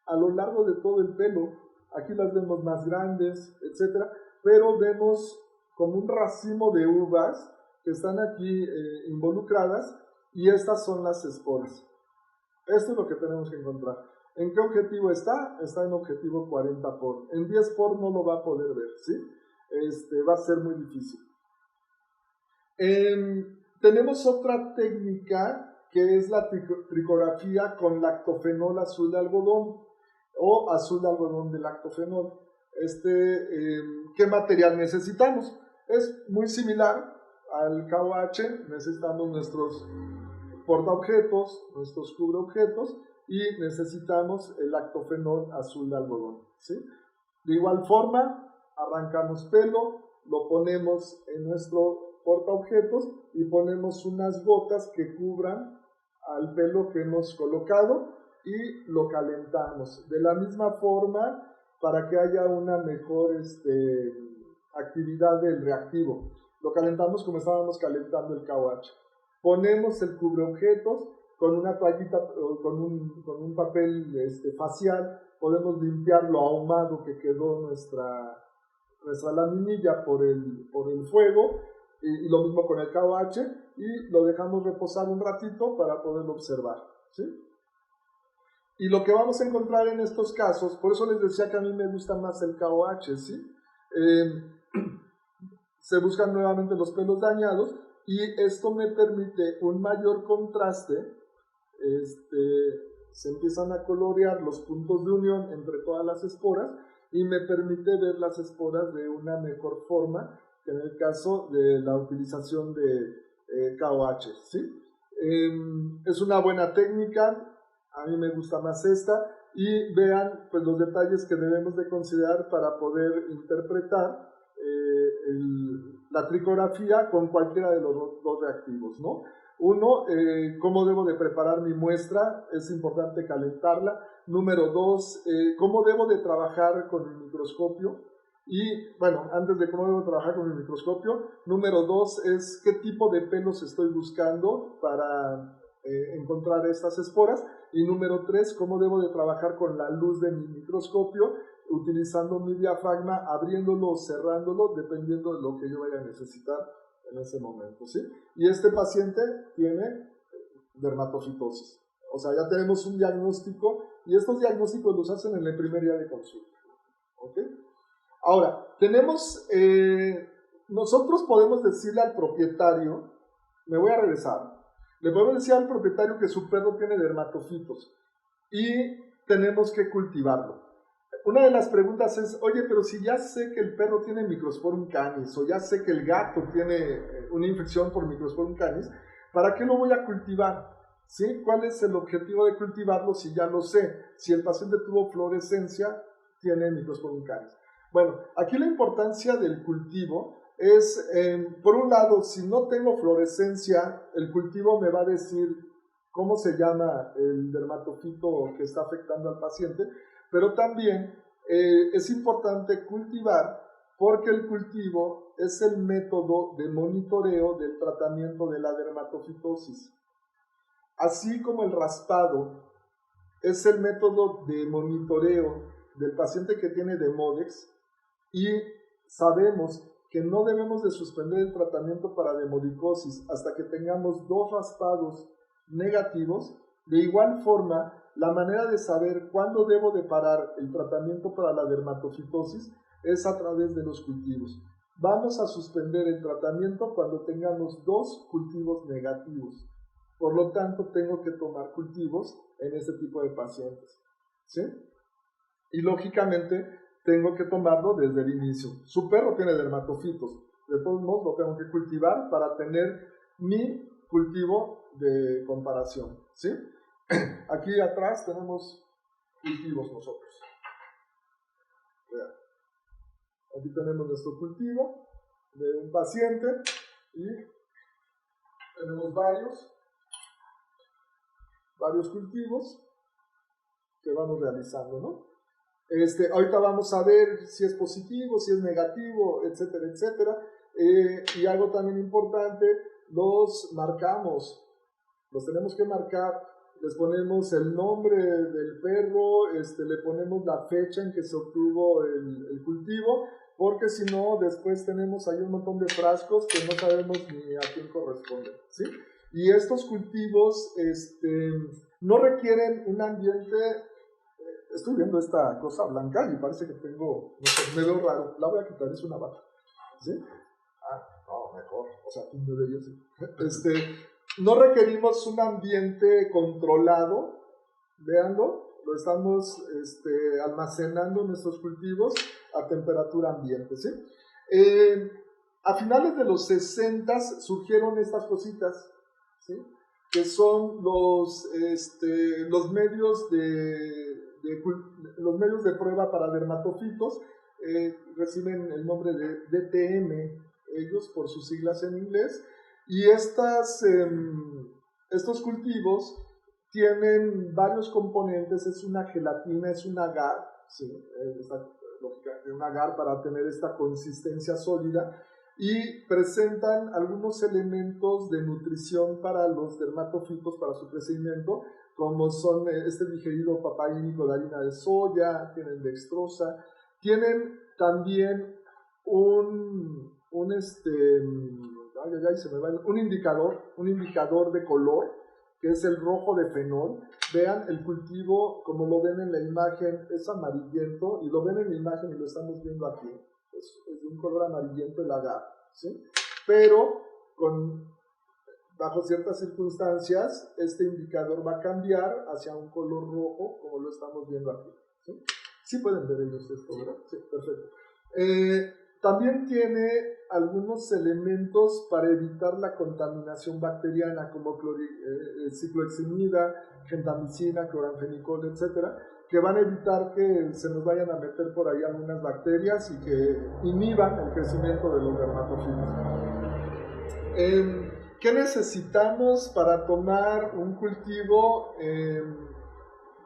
a lo largo de todo el pelo. Aquí las vemos más grandes, etc. Pero vemos como un racimo de uvas que están aquí involucradas, y estas son las esporas. Esto es lo que tenemos que encontrar. ¿En qué objetivo está? Está en objetivo 40 por. En 10 por no lo va a poder ver, ¿sí? Va a ser muy difícil. Tenemos otra técnica que es la tricografía con lactofenol azul de algodón o azul de algodón de lactofenol. ¿Qué material necesitamos? Es muy similar al KOH. Necesitamos nuestros portaobjetos, nuestros cubreobjetos, y necesitamos el lactofenol azul de algodón, ¿sí? De igual forma, arrancamos pelo, lo ponemos en nuestro portaobjetos y ponemos unas gotas que cubran al pelo que hemos colocado y lo calentamos. De la misma forma, para que haya una mejor actividad del reactivo. Lo calentamos como estábamos calentando el KOH. Ponemos el cubreobjetos con una toallita o con un papel facial. Podemos limpiar lo ahumado que quedó nuestra laminilla por el fuego. Y lo mismo con el KOH. Y lo dejamos reposar un ratito para poderlo observar, ¿sí? Y lo que vamos a encontrar en estos casos, por eso les decía que a mí me gusta más el KOH, ¿sí? Se buscan nuevamente los pelos dañados y esto me permite un mayor contraste. Se empiezan a colorear los puntos de unión entre todas las esporas y me permite ver las esporas de una mejor forma que en el caso de la utilización de KOH, ¿sí? Es una buena técnica. A mí me gusta más esta, y vean pues, los detalles que debemos de considerar para poder interpretar la tricografía con cualquiera de los dos reactivos, ¿no? Uno, cómo debo de preparar mi muestra, es importante calentarla. Número dos, cómo debo de trabajar con mi microscopio. Y bueno, antes de cómo debo trabajar con mi microscopio, número dos es qué tipo de pelos estoy buscando para encontrar estas esporas. Y número 3, cómo debo de trabajar con la luz de mi microscopio, utilizando mi diafragma, abriéndolo o cerrándolo, dependiendo de lo que yo vaya a necesitar en ese momento, ¿sí? Y este paciente tiene dermatofitosis. O sea, ya tenemos un diagnóstico, y estos diagnósticos los hacen en el primer día de consulta, ¿ok? Ahora, nosotros podemos decirle al propietario, me voy a regresar, le podemos decir al propietario que su perro tiene dermatofitos y tenemos que cultivarlo. Una de las preguntas es, oye, pero si ya sé que el perro tiene Microsporum canis o ya sé que el gato tiene una infección por Microsporum canis, ¿para qué lo voy a cultivar? ¿Sí? ¿Cuál es el objetivo de cultivarlo si ya lo sé? Si el paciente tuvo fluorescencia, tiene Microsporum canis. Bueno, aquí la importancia del cultivo es, por un lado, si no tengo fluorescencia, el cultivo me va a decir cómo se llama el dermatofito que está afectando al paciente, pero también es importante cultivar porque el cultivo es el método de monitoreo del tratamiento de la dermatofitosis. Así como el raspado es el método de monitoreo del paciente que tiene Demodex, y sabemos que no debemos de suspender el tratamiento para demodicosis hasta que tengamos 2 raspados negativos. De igual forma, la manera de saber cuándo debo de parar el tratamiento para la dermatofitosis es a través de los cultivos. Vamos a suspender el tratamiento cuando tengamos 2 cultivos negativos. Por lo tanto, tengo que tomar cultivos en este tipo de pacientes, ¿sí? Y lógicamente, tengo que tomarlo desde el inicio. Su perro tiene dermatofitos. De todos modos, lo tengo que cultivar para tener mi cultivo de comparación, ¿sí? Aquí atrás tenemos cultivos nosotros. Vean. Aquí tenemos nuestro cultivo de un paciente y tenemos varios cultivos que vamos realizando, ¿no? Ahorita vamos a ver si es positivo, si es negativo, etcétera, etcétera. Y algo también importante, los marcamos, los tenemos que marcar, les ponemos el nombre del perro, le ponemos la fecha en que se obtuvo el cultivo, porque si no, después tenemos ahí un montón de frascos que no sabemos ni a quién corresponden, ¿sí? Y estos cultivos no requieren un ambiente. Estoy viendo esta cosa blanca y parece que tengo, no sé, me veo raro. La voy a quitar, es una vaca. ¿Sí? No, mejor. O sea, tú me veías así. No requerimos un ambiente controlado. Véanlo. Lo estamos almacenando nuestros cultivos a temperatura ambiente. ¿Sí? A finales de los 60 surgieron estas cositas, ¿sí? Que son los medios de prueba para dermatofitos, reciben el nombre de DTM, ellos por sus siglas en inglés, y estos cultivos tienen varios componentes, es una gelatina, es un agar, ¿sí? Un agar para tener esta consistencia sólida, y presentan algunos elementos de nutrición para los dermatofitos, para su crecimiento, como son este digerido papaínico de harina de soya, tienen dextrosa, tienen también un indicador de color, que es el rojo de fenol. Vean el cultivo, como lo ven en la imagen, es amarillento, y lo ven en la imagen y lo estamos viendo aquí. Es de un color amarillento el agar, ¿sí? Pero bajo ciertas circunstancias, este indicador va a cambiar hacia un color rojo, como lo estamos viendo aquí, ¿sí? Sí pueden ver ellos esto, ¿verdad? Sí, perfecto. También tiene algunos elementos para evitar la contaminación bacteriana, como cicloheximida, gentamicina, cloranfenicol, etcétera, que van a evitar que se nos vayan a meter por ahí algunas bacterias y que inhiban el crecimiento de los dermatofitos. ¿Qué necesitamos para tomar un cultivo,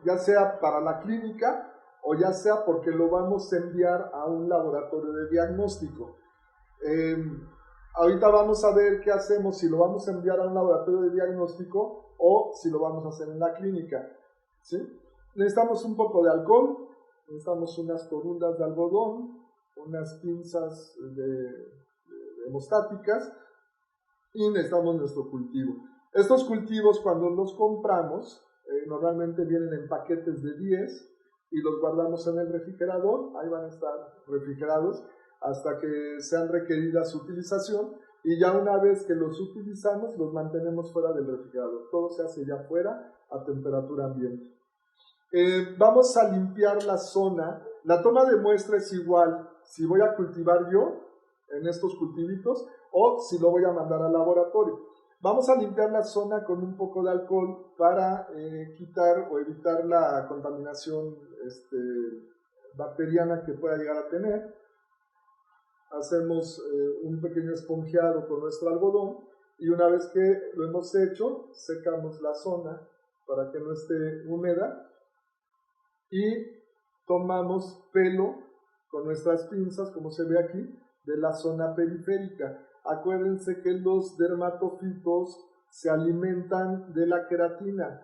ya sea para la clínica o ya sea porque lo vamos a enviar a un laboratorio de diagnóstico? Ahorita vamos a ver qué hacemos, si lo vamos a enviar a un laboratorio de diagnóstico o si lo vamos a hacer en la clínica, ¿sí? Necesitamos un poco de alcohol, necesitamos unas torundas de algodón, unas pinzas hemostáticas, y necesitamos nuestro cultivo. Estos cultivos, cuando los compramos, normalmente vienen en paquetes de 10 y los guardamos en el refrigerador. Ahí van a estar refrigerados hasta que sean requeridas su utilización, y ya una vez que los utilizamos los mantenemos fuera del refrigerador. Todo se hace ya fuera a temperatura ambiente. Vamos a limpiar la zona. La toma de muestra es igual si voy a cultivar yo en estos cultivitos o si lo voy a mandar al laboratorio. Vamos a limpiar la zona con un poco de alcohol para quitar o evitar la contaminación bacteriana que pueda llegar a tener. Hacemos un pequeño esponjeado con nuestro algodón, y una vez que lo hemos hecho, secamos la zona para que no esté húmeda y tomamos pelo con nuestras pinzas, como se ve aquí, de la zona periférica. Acuérdense que los dermatofitos se alimentan de la queratina.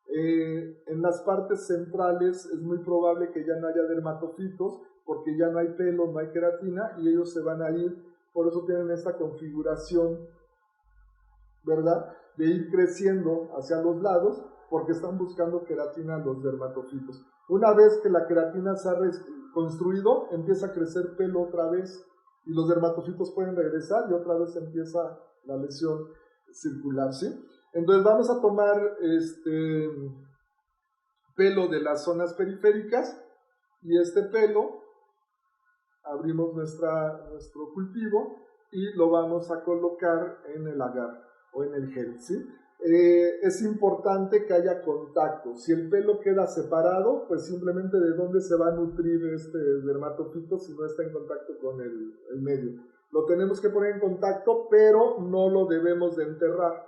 En las partes centrales es muy probable que ya no haya dermatofitos, porque ya no hay pelo, no hay queratina, y ellos se van a ir. Por eso tienen esta configuración, ¿verdad?, de ir creciendo hacia los lados, porque están buscando queratina los dermatofitos. Una vez que la queratina se ha construido, empieza a crecer pelo otra vez, y los dermatofitos pueden regresar y otra vez empieza la lesión circular, ¿sí? Entonces vamos a tomar pelo de las zonas periféricas, y este pelo abrimos nuestro cultivo y lo vamos a colocar en el agar o en el gel, ¿sí? Es importante que haya contacto. Si el pelo queda separado, pues simplemente de dónde se va a nutrir este dermatofito si no está en contacto con el medio. Lo tenemos que poner en contacto, pero no lo debemos de enterrar.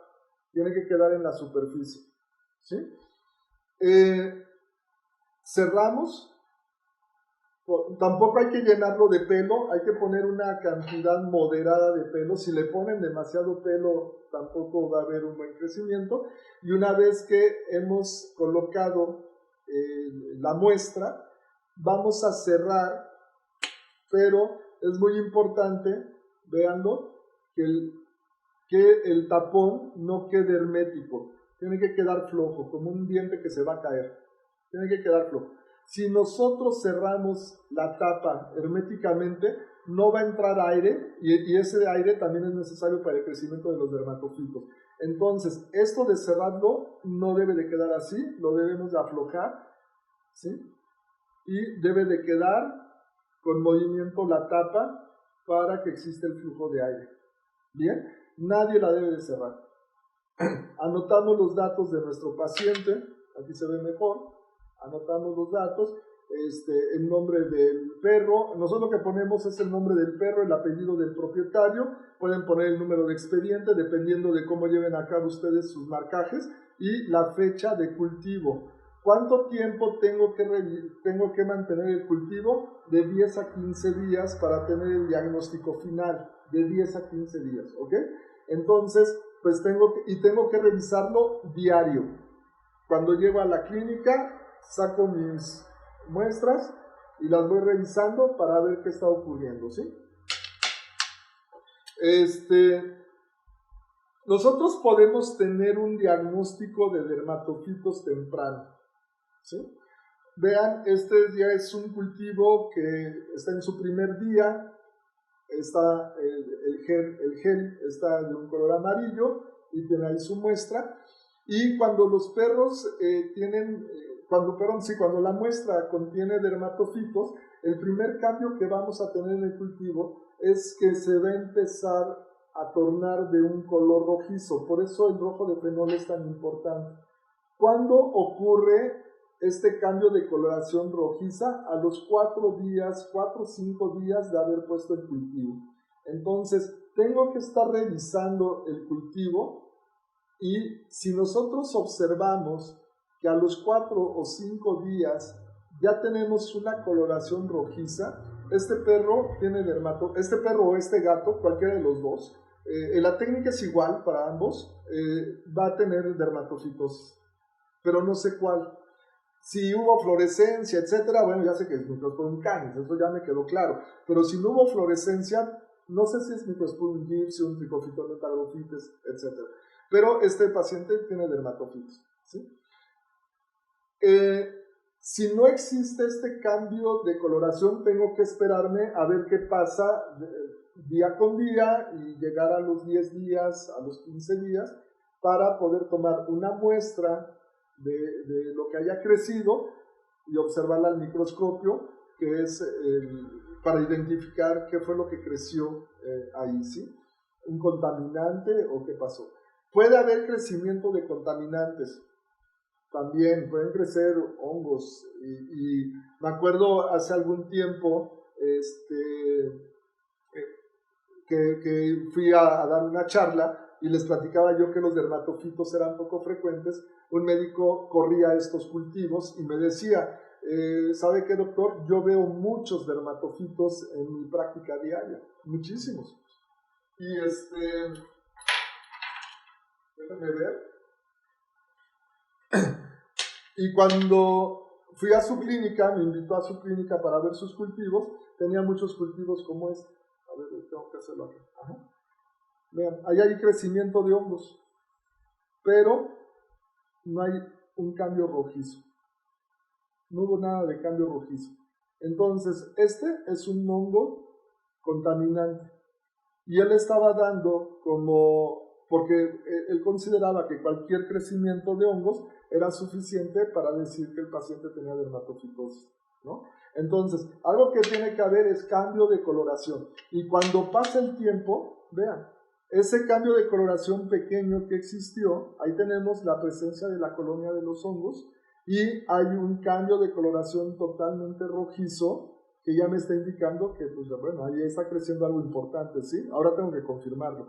Tiene que quedar en la superficie, ¿sí? Cerramos. Tampoco hay que llenarlo de pelo, hay que poner una cantidad moderada de pelo. Si le ponen demasiado pelo, tampoco va a haber un buen crecimiento. Y una vez que hemos colocado la muestra, vamos a cerrar, pero es muy importante, véanlo, que el tapón no quede hermético. Tiene que quedar flojo, como un diente que se va a caer. Tiene que quedar flojo. Si nosotros cerramos la tapa herméticamente, no va a entrar aire, y ese aire también es necesario para el crecimiento de los dermatofitos. Entonces, esto de cerrarlo no debe de quedar así, lo debemos de aflojar, ¿sí? Y debe de quedar con movimiento la tapa para que exista el flujo de aire. Bien, nadie la debe de cerrar. Anotamos los datos de nuestro paciente, aquí se ve mejor. Anotamos los datos. el nombre del perro. Nosotros lo que ponemos es el nombre del perro, el apellido del propietario. Pueden poner el número de expediente dependiendo de cómo lleven a cabo ustedes sus marcajes, y la fecha de cultivo. ¿Cuánto tiempo tengo que mantener el cultivo? De 10 a 15 días para tener el diagnóstico final. De 10 a 15 días, ¿ok? Entonces, pues tengo que revisarlo diario. Cuando llego a la clínica, saco mis muestras y las voy revisando para ver qué está ocurriendo, ¿sí? Nosotros podemos tener un diagnóstico de dermatofitos temprano, ¿sí? Vean, este ya es un cultivo que está en su primer día, está el gel está de un color amarillo y tiene ahí su muestra. Y cuando los perros cuando la muestra contiene dermatofitos, el primer cambio que vamos a tener en el cultivo es que se va a empezar a tornar de un color rojizo. Por eso el rojo de fenol es tan importante. ¿Cuándo ocurre este cambio de coloración rojiza? A los 4 o 5 días de haber puesto el cultivo. Entonces, tengo que estar revisando el cultivo, y si nosotros observamos que a los 4 o 5 días ya tenemos una coloración rojiza, este perro o este gato, cualquiera de los dos, la técnica es igual para ambos, va a tener dermatofitos, pero no sé cuál. Si hubo fluorescencia, etcétera, bueno, ya sé que es Microsporium canis, eso ya me quedó claro. Pero si no hubo fluorescencia, no sé si es Microsporium gypsum, Trichophyton metallophytes, etcétera. Pero este paciente tiene dermatofitos, ¿sí? Si no existe este cambio de coloración, tengo que esperarme a ver qué pasa día con día y llegar a los 10 días, a los 15 días, para poder tomar una muestra de lo que haya crecido y observarla al microscopio, que es para identificar qué fue lo que creció ahí, ¿sí? ¿Un contaminante o qué pasó? Puede haber crecimiento de contaminantes. También pueden crecer hongos. Y me acuerdo hace algún tiempo que fui a dar una charla y les platicaba yo que los dermatofitos eran poco frecuentes. Un médico corría estos cultivos y me decía, ¿sabe qué, doctor? Yo veo muchos dermatofitos en mi práctica diaria, muchísimos. Y déjenme ver. Y cuando fui a su clínica, me invitó a su clínica para ver sus cultivos, tenía muchos cultivos como este. A ver, tengo que hacerlo aquí. Ajá. Vean, ahí hay crecimiento de hongos, pero no hay un cambio rojizo. No hubo nada de cambio rojizo. Entonces, este es un hongo contaminante. Y él estaba dando porque él consideraba que cualquier crecimiento de hongos era suficiente para decir que el paciente tenía dermatofitosis, ¿no? Entonces, algo que tiene que haber es cambio de coloración. Y cuando pasa el tiempo, vean, ese cambio de coloración pequeño que existió, ahí tenemos la presencia de la colonia de los hongos, y hay un cambio de coloración totalmente rojizo, que ya me está indicando que, pues bueno, ahí está creciendo algo importante, ¿sí? Ahora tengo que confirmarlo,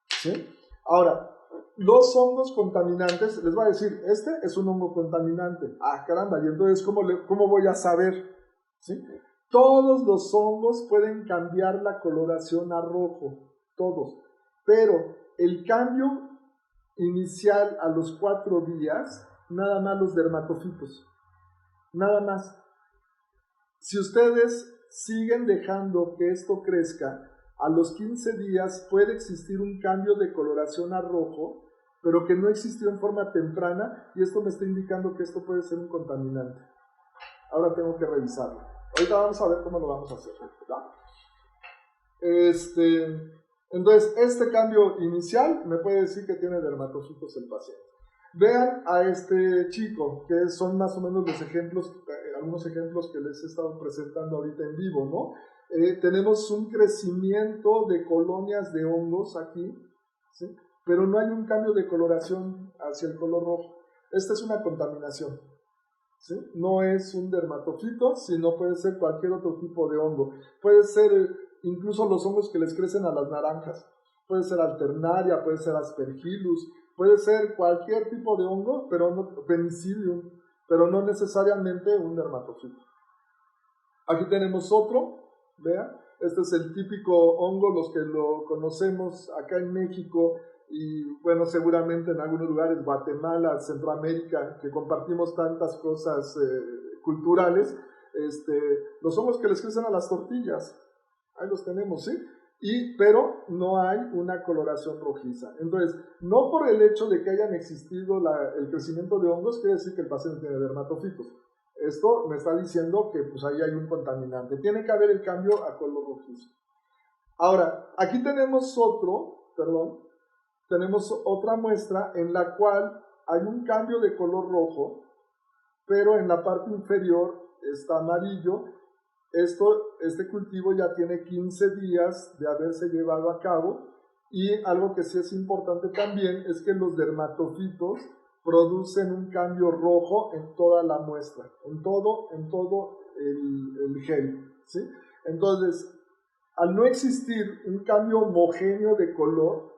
¿sí? Ahora, los hongos contaminantes, les voy a decir, este es un hongo contaminante. Ah, caramba, y entonces, ¿cómo voy a saber? ¿Sí? Todos los hongos pueden cambiar la coloración a rojo, todos. Pero el cambio inicial a los 4 días, nada más los dermatofitos. Nada más. Si ustedes siguen dejando que esto crezca, a los 15 días puede existir un cambio de coloración a rojo, pero que no existió en forma temprana, y esto me está indicando que esto puede ser un contaminante. Ahora tengo que revisarlo. Ahorita vamos a ver cómo lo vamos a hacer, ¿verdad? Entonces, este cambio inicial me puede decir que tiene dermatofitos el paciente. Vean a este chico, que son más o menos los ejemplos, algunos ejemplos que les he estado presentando ahorita en vivo, ¿no? Tenemos un crecimiento de colonias de hongos aquí, ¿sí? Pero no hay un cambio de coloración hacia el color rojo. Esta es una contaminación, ¿sí? No es un dermatofito, sino puede ser cualquier otro tipo de hongo. Puede ser incluso los hongos que les crecen a las naranjas. Puede ser alternaria, puede ser aspergillus, puede ser cualquier tipo de hongo, pero no, penicillium, pero no necesariamente un dermatofito. Aquí tenemos otro, vean, este es el típico hongo, los que lo conocemos acá en México y bueno, seguramente en algunos lugares, Guatemala, Centroamérica, que compartimos tantas cosas culturales, los hongos que les crecen a las tortillas, ahí los tenemos, ¿sí? Pero no hay una coloración rojiza. Entonces, no por el hecho de que hayan existido el crecimiento de hongos, quiere decir que el paciente tiene dermatofitos. Esto me está diciendo que pues ahí hay un contaminante. Tiene que haber el cambio a color rojizo. Ahora, aquí tenemos tenemos otra muestra en la cual hay un cambio de color rojo, pero en la parte inferior está amarillo. Este cultivo ya tiene 15 días de haberse llevado a cabo y algo que sí es importante también es que los dermatofitos producen un cambio rojo en toda la muestra, en todo el gel, ¿sí? Entonces, al no existir un cambio homogéneo de color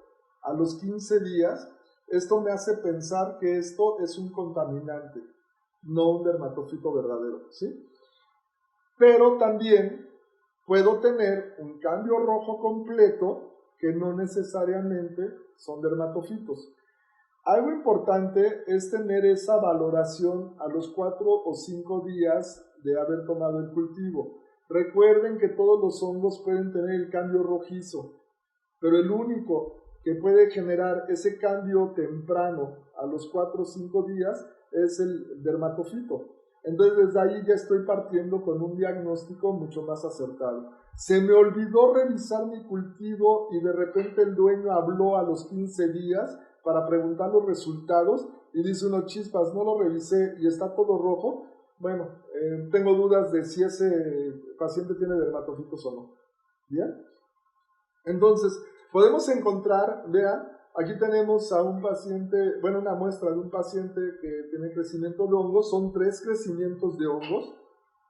a los 15 días, esto me hace pensar que esto es un contaminante, no un dermatofito verdadero, ¿sí? Pero también puedo tener un cambio rojo completo que no necesariamente son dermatofitos. Algo importante es tener esa valoración a los 4 o 5 días de haber tomado el cultivo. Recuerden que todos los hongos pueden tener el cambio rojizo, pero el único que puede generar ese cambio temprano a los 4 o 5 días es el dermatofito. Entonces desde ahí ya estoy partiendo con un diagnóstico mucho más acertado. Se me olvidó revisar mi cultivo y de repente el dueño habló a los 15 días para preguntar los resultados y dice uno, chispas, no lo revisé y está todo rojo. Bueno, tengo dudas de si ese paciente tiene dermatofitos o no. ¿Bien? Entonces, podemos encontrar, vean, aquí tenemos a un paciente, bueno, una muestra de un paciente que tiene crecimiento de hongos, son 3 crecimientos de hongos.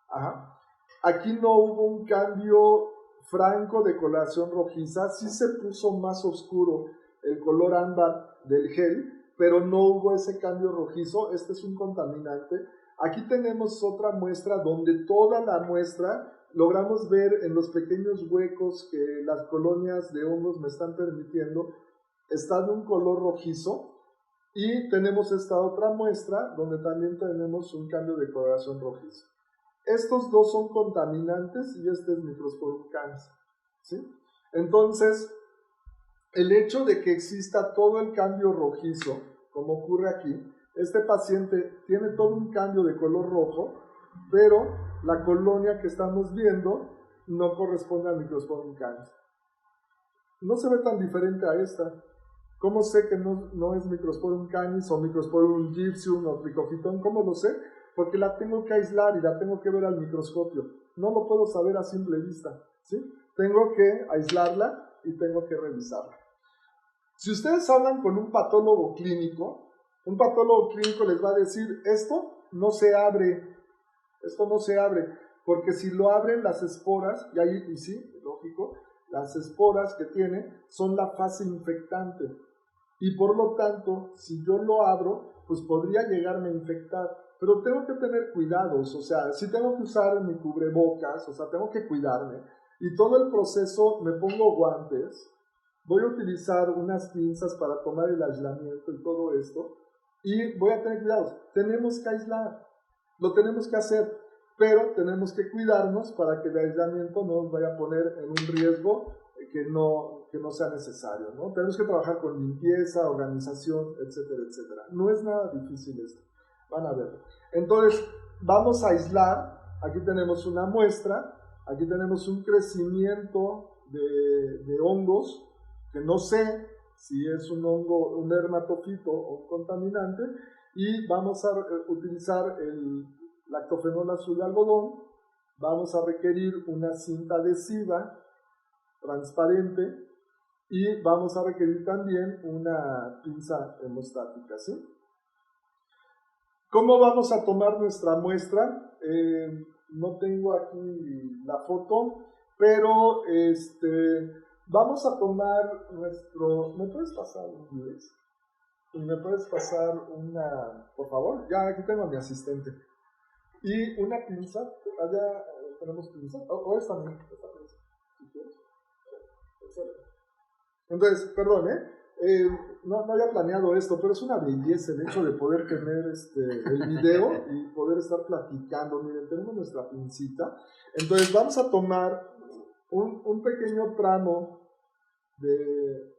Ajá. Aquí no hubo un cambio franco de coloración rojiza, sí se puso más oscuro el color ámbar del gel, pero no hubo ese cambio rojizo. Este es un contaminante. Aquí tenemos otra muestra donde toda la muestra logramos ver en los pequeños huecos que las colonias de hongos me están permitiendo, está de un color rojizo. Y tenemos esta otra muestra donde también tenemos un cambio de coloración rojiza. Estos dos son contaminantes y este es Microsporum canis, ¿sí? Entonces, el hecho de que exista todo el cambio rojizo, como ocurre aquí, este paciente tiene todo un cambio de color rojo, pero la colonia que estamos viendo no corresponde a Microsporum canis. No se ve tan diferente a esta. ¿Cómo sé que no es Microsporum canis o Microsporum gypsum o Trichophyton? ¿Cómo lo sé? Porque la tengo que aislar y la tengo que ver al microscopio. No lo puedo saber a simple vista, ¿sí? Tengo que aislarla y tengo que revisarla. Si ustedes hablan con un patólogo clínico les va a decir, esto no se abre, porque si lo abren las esporas, y sí, lógico, las esporas que tiene son la fase infectante, y por lo tanto, si yo lo abro, pues podría llegarme a infectar, pero tengo que tener cuidados, o sea, sí tengo que usar mi cubrebocas, o sea, tengo que cuidarme, y todo el proceso me pongo guantes, voy a utilizar unas pinzas para tomar el aislamiento y todo esto, y voy a tener cuidados. Tenemos que aislar, lo tenemos que hacer, pero tenemos que cuidarnos para que el aislamiento no nos vaya a poner en un riesgo que no sea necesario, ¿no? Tenemos que trabajar con limpieza, organización, etcétera, etcétera. No es nada difícil esto, van a verlo. Entonces, vamos a aislar, aquí tenemos una muestra, aquí tenemos un crecimiento de hongos, que no sé si es un hongo, un dermatofito o un contaminante, y vamos a utilizar el lactofenol azul de algodón, vamos a requerir una cinta adhesiva transparente y vamos a requerir también una pinza hemostática, ¿sí? ¿Cómo vamos a tomar nuestra muestra? No tengo aquí la foto, pero vamos a tomar nuestro... ¿Me puedes pasar un video? ¿Y me puedes pasar una, por favor? Ya aquí tengo a mi asistente. Y una pinza, allá tenemos pinza, o esta pinza, si quieres. Entonces, perdón, no había planeado esto, pero es una belleza el hecho de poder tener el video y poder estar platicando. Miren, tenemos nuestra pincita. Entonces vamos a tomar un pequeño tramo de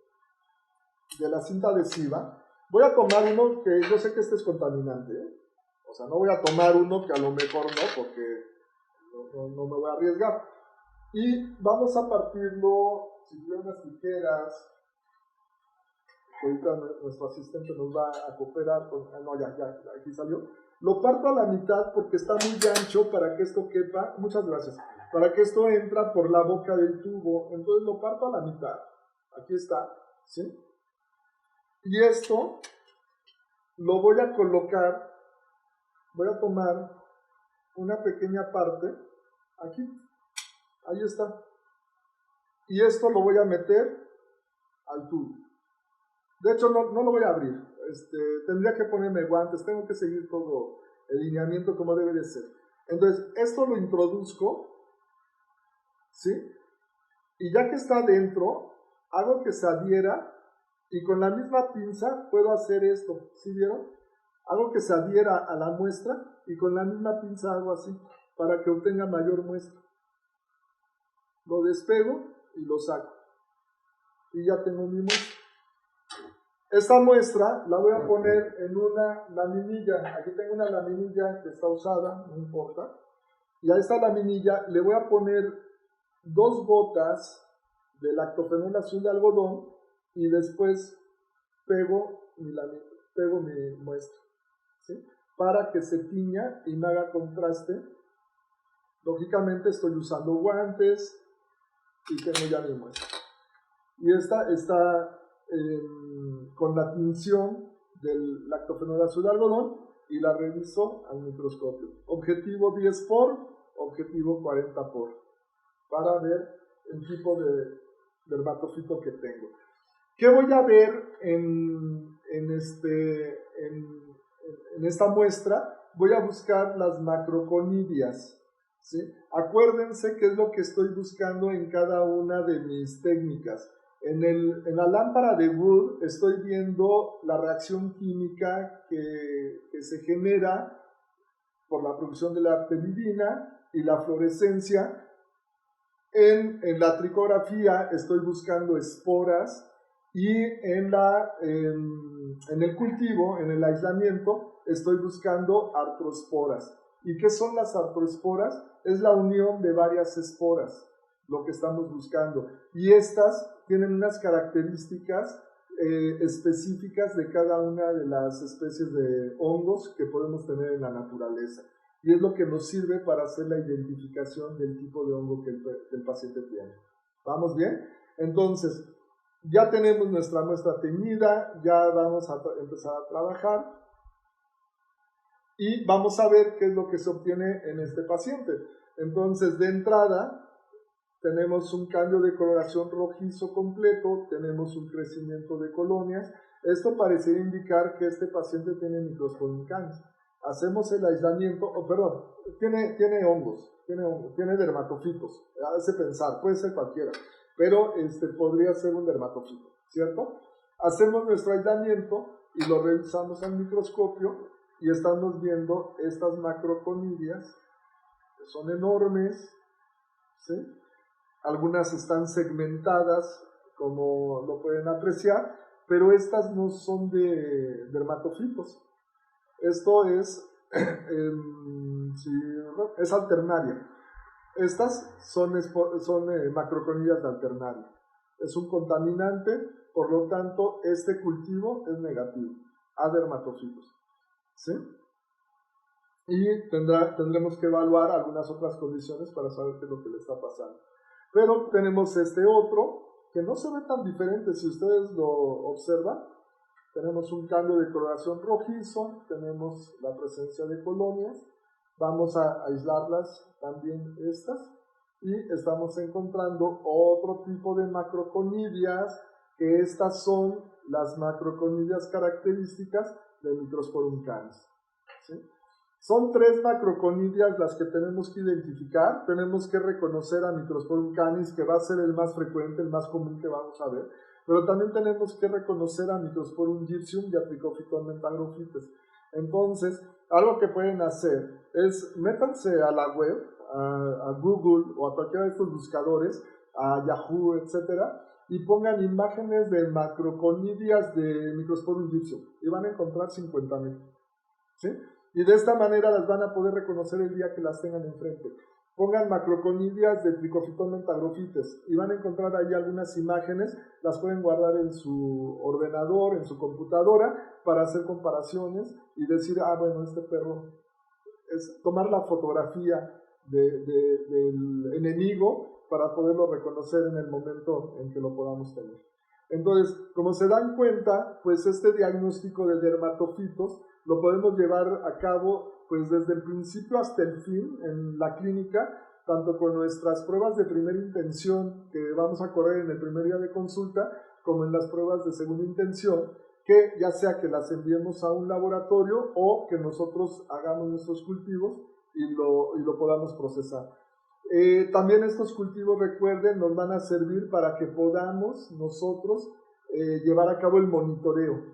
la cinta adhesiva. Voy a tomar uno que yo sé que este es contaminante, O sea, no voy a tomar uno que a lo mejor no, porque no me voy a arriesgar. Y vamos a partirlo, si tuviera unas tijeras, ahorita nuestro asistente nos va a cooperar con... no, ya, aquí salió. Lo parto a la mitad porque está muy ancho para que esto quepa. Muchas gracias. Para que esto entra por la boca del tubo. Entonces lo parto a la mitad. Aquí está, ¿sí? Y esto lo voy a colocar, voy a tomar una pequeña parte, aquí, ahí está. Y esto lo voy a meter al tubo. De hecho, no lo voy a abrir. Tendría que ponerme guantes, tengo que seguir todo el lineamiento como debe de ser. Entonces, esto lo introduzco, ¿sí? Y ya que está dentro, hago que se adhiera y con la misma pinza puedo hacer esto, ¿sí vieron? Hago que se adhiera a la muestra y con la misma pinza hago así para que obtenga mayor muestra. Lo despego y lo saco. Y ya tengo mi muestra. Esta muestra la voy a poner en una laminilla. Aquí tengo una laminilla que está usada, no importa. Y a esta laminilla le voy a poner 2 gotas de lactofenol azul de algodón y después pego mi muestra, ¿sí? Para que se tiña y me haga contraste. Lógicamente estoy usando guantes y tengo ya mi muestra. Y esta está con la tinción del lactofenol azul de algodón y la reviso al microscopio. Objetivo 10 por, objetivo 40 por, para ver el tipo de dermatofito que tengo. ¿Qué voy a ver en esta muestra? Voy a buscar las macroconidias, ¿sí? Acuérdense qué es lo que estoy buscando en cada una de mis técnicas. En la lámpara de Wood estoy viendo la reacción química que se genera por la producción de la artelidina y la fluorescencia. En la tricografía estoy buscando esporas y en el cultivo, en el aislamiento, estoy buscando artroesporas. ¿Y qué son las artroesporas? Es la unión de varias esporas, lo que estamos buscando. Y estas tienen unas características específicas de cada una de las especies de hongos que podemos tener en la naturaleza. Y es lo que nos sirve para hacer la identificación del tipo de hongo que el paciente tiene. ¿Vamos bien? Entonces, ya tenemos nuestra muestra teñida, ya vamos a empezar a trabajar y vamos a ver qué es lo que se obtiene en este paciente. Entonces, de entrada, tenemos un cambio de coloración rojizo completo, tenemos un crecimiento de colonias. Esto parecería indicar que este paciente tiene microsporincanes. Hacemos el aislamiento, tiene hongos, tiene dermatofitos, hace pensar, puede ser cualquiera, pero podría ser un dermatofito, ¿cierto? Hacemos nuestro aislamiento y lo revisamos al microscopio y estamos viendo estas macroconidias, que son enormes, ¿sí? Algunas están segmentadas, como lo pueden apreciar, pero estas no son de dermatofitos. Esto es alternaria. Estas son macroconidias de alternaria. Es un contaminante, por lo tanto, este cultivo es negativo a dermatofitos, ¿sí? Y tendremos que evaluar algunas otras condiciones para saber qué es lo que le está pasando. Pero tenemos este otro, que no se ve tan diferente si ustedes lo observan. Tenemos un cambio de coloración rojizo, tenemos la presencia de colonias, vamos a aislarlas también estas, y estamos encontrando otro tipo de macroconidias, que estas son las macroconidias características de Microsporum canis, ¿sí? Son 3 macroconidias las que tenemos que identificar. Tenemos que reconocer a Microsporum canis, que va a ser el más frecuente, el más común que vamos a ver, pero también tenemos que reconocer a Microsporum gypsum y a Trichophyton mentagrophytes. Entonces, algo que pueden hacer es métanse a la web, a Google o a cualquiera de estos buscadores, a Yahoo, etcétera, y pongan imágenes de macroconidias de Microsporum gypsum y van a encontrar 50,000, ¿sí? Y de esta manera las van a poder reconocer el día que las tengan enfrente. Pongan macroconidias de Trichophyton mentagrophytes y van a encontrar ahí algunas imágenes, las pueden guardar en su ordenador, en su computadora, para hacer comparaciones y decir, ah, bueno, este perro, es tomar la fotografía del enemigo para poderlo reconocer en el momento en que lo podamos tener. Entonces, como se dan cuenta, pues este diagnóstico de dermatofitos lo podemos llevar a cabo pues desde el principio hasta el fin en la clínica, tanto con nuestras pruebas de primera intención que vamos a correr en el primer día de consulta, como en las pruebas de segunda intención, que ya sea que las enviemos a un laboratorio o que nosotros hagamos nuestros cultivos y lo podamos procesar. También estos cultivos, recuerden, nos van a servir para que podamos nosotros llevar a cabo el monitoreo.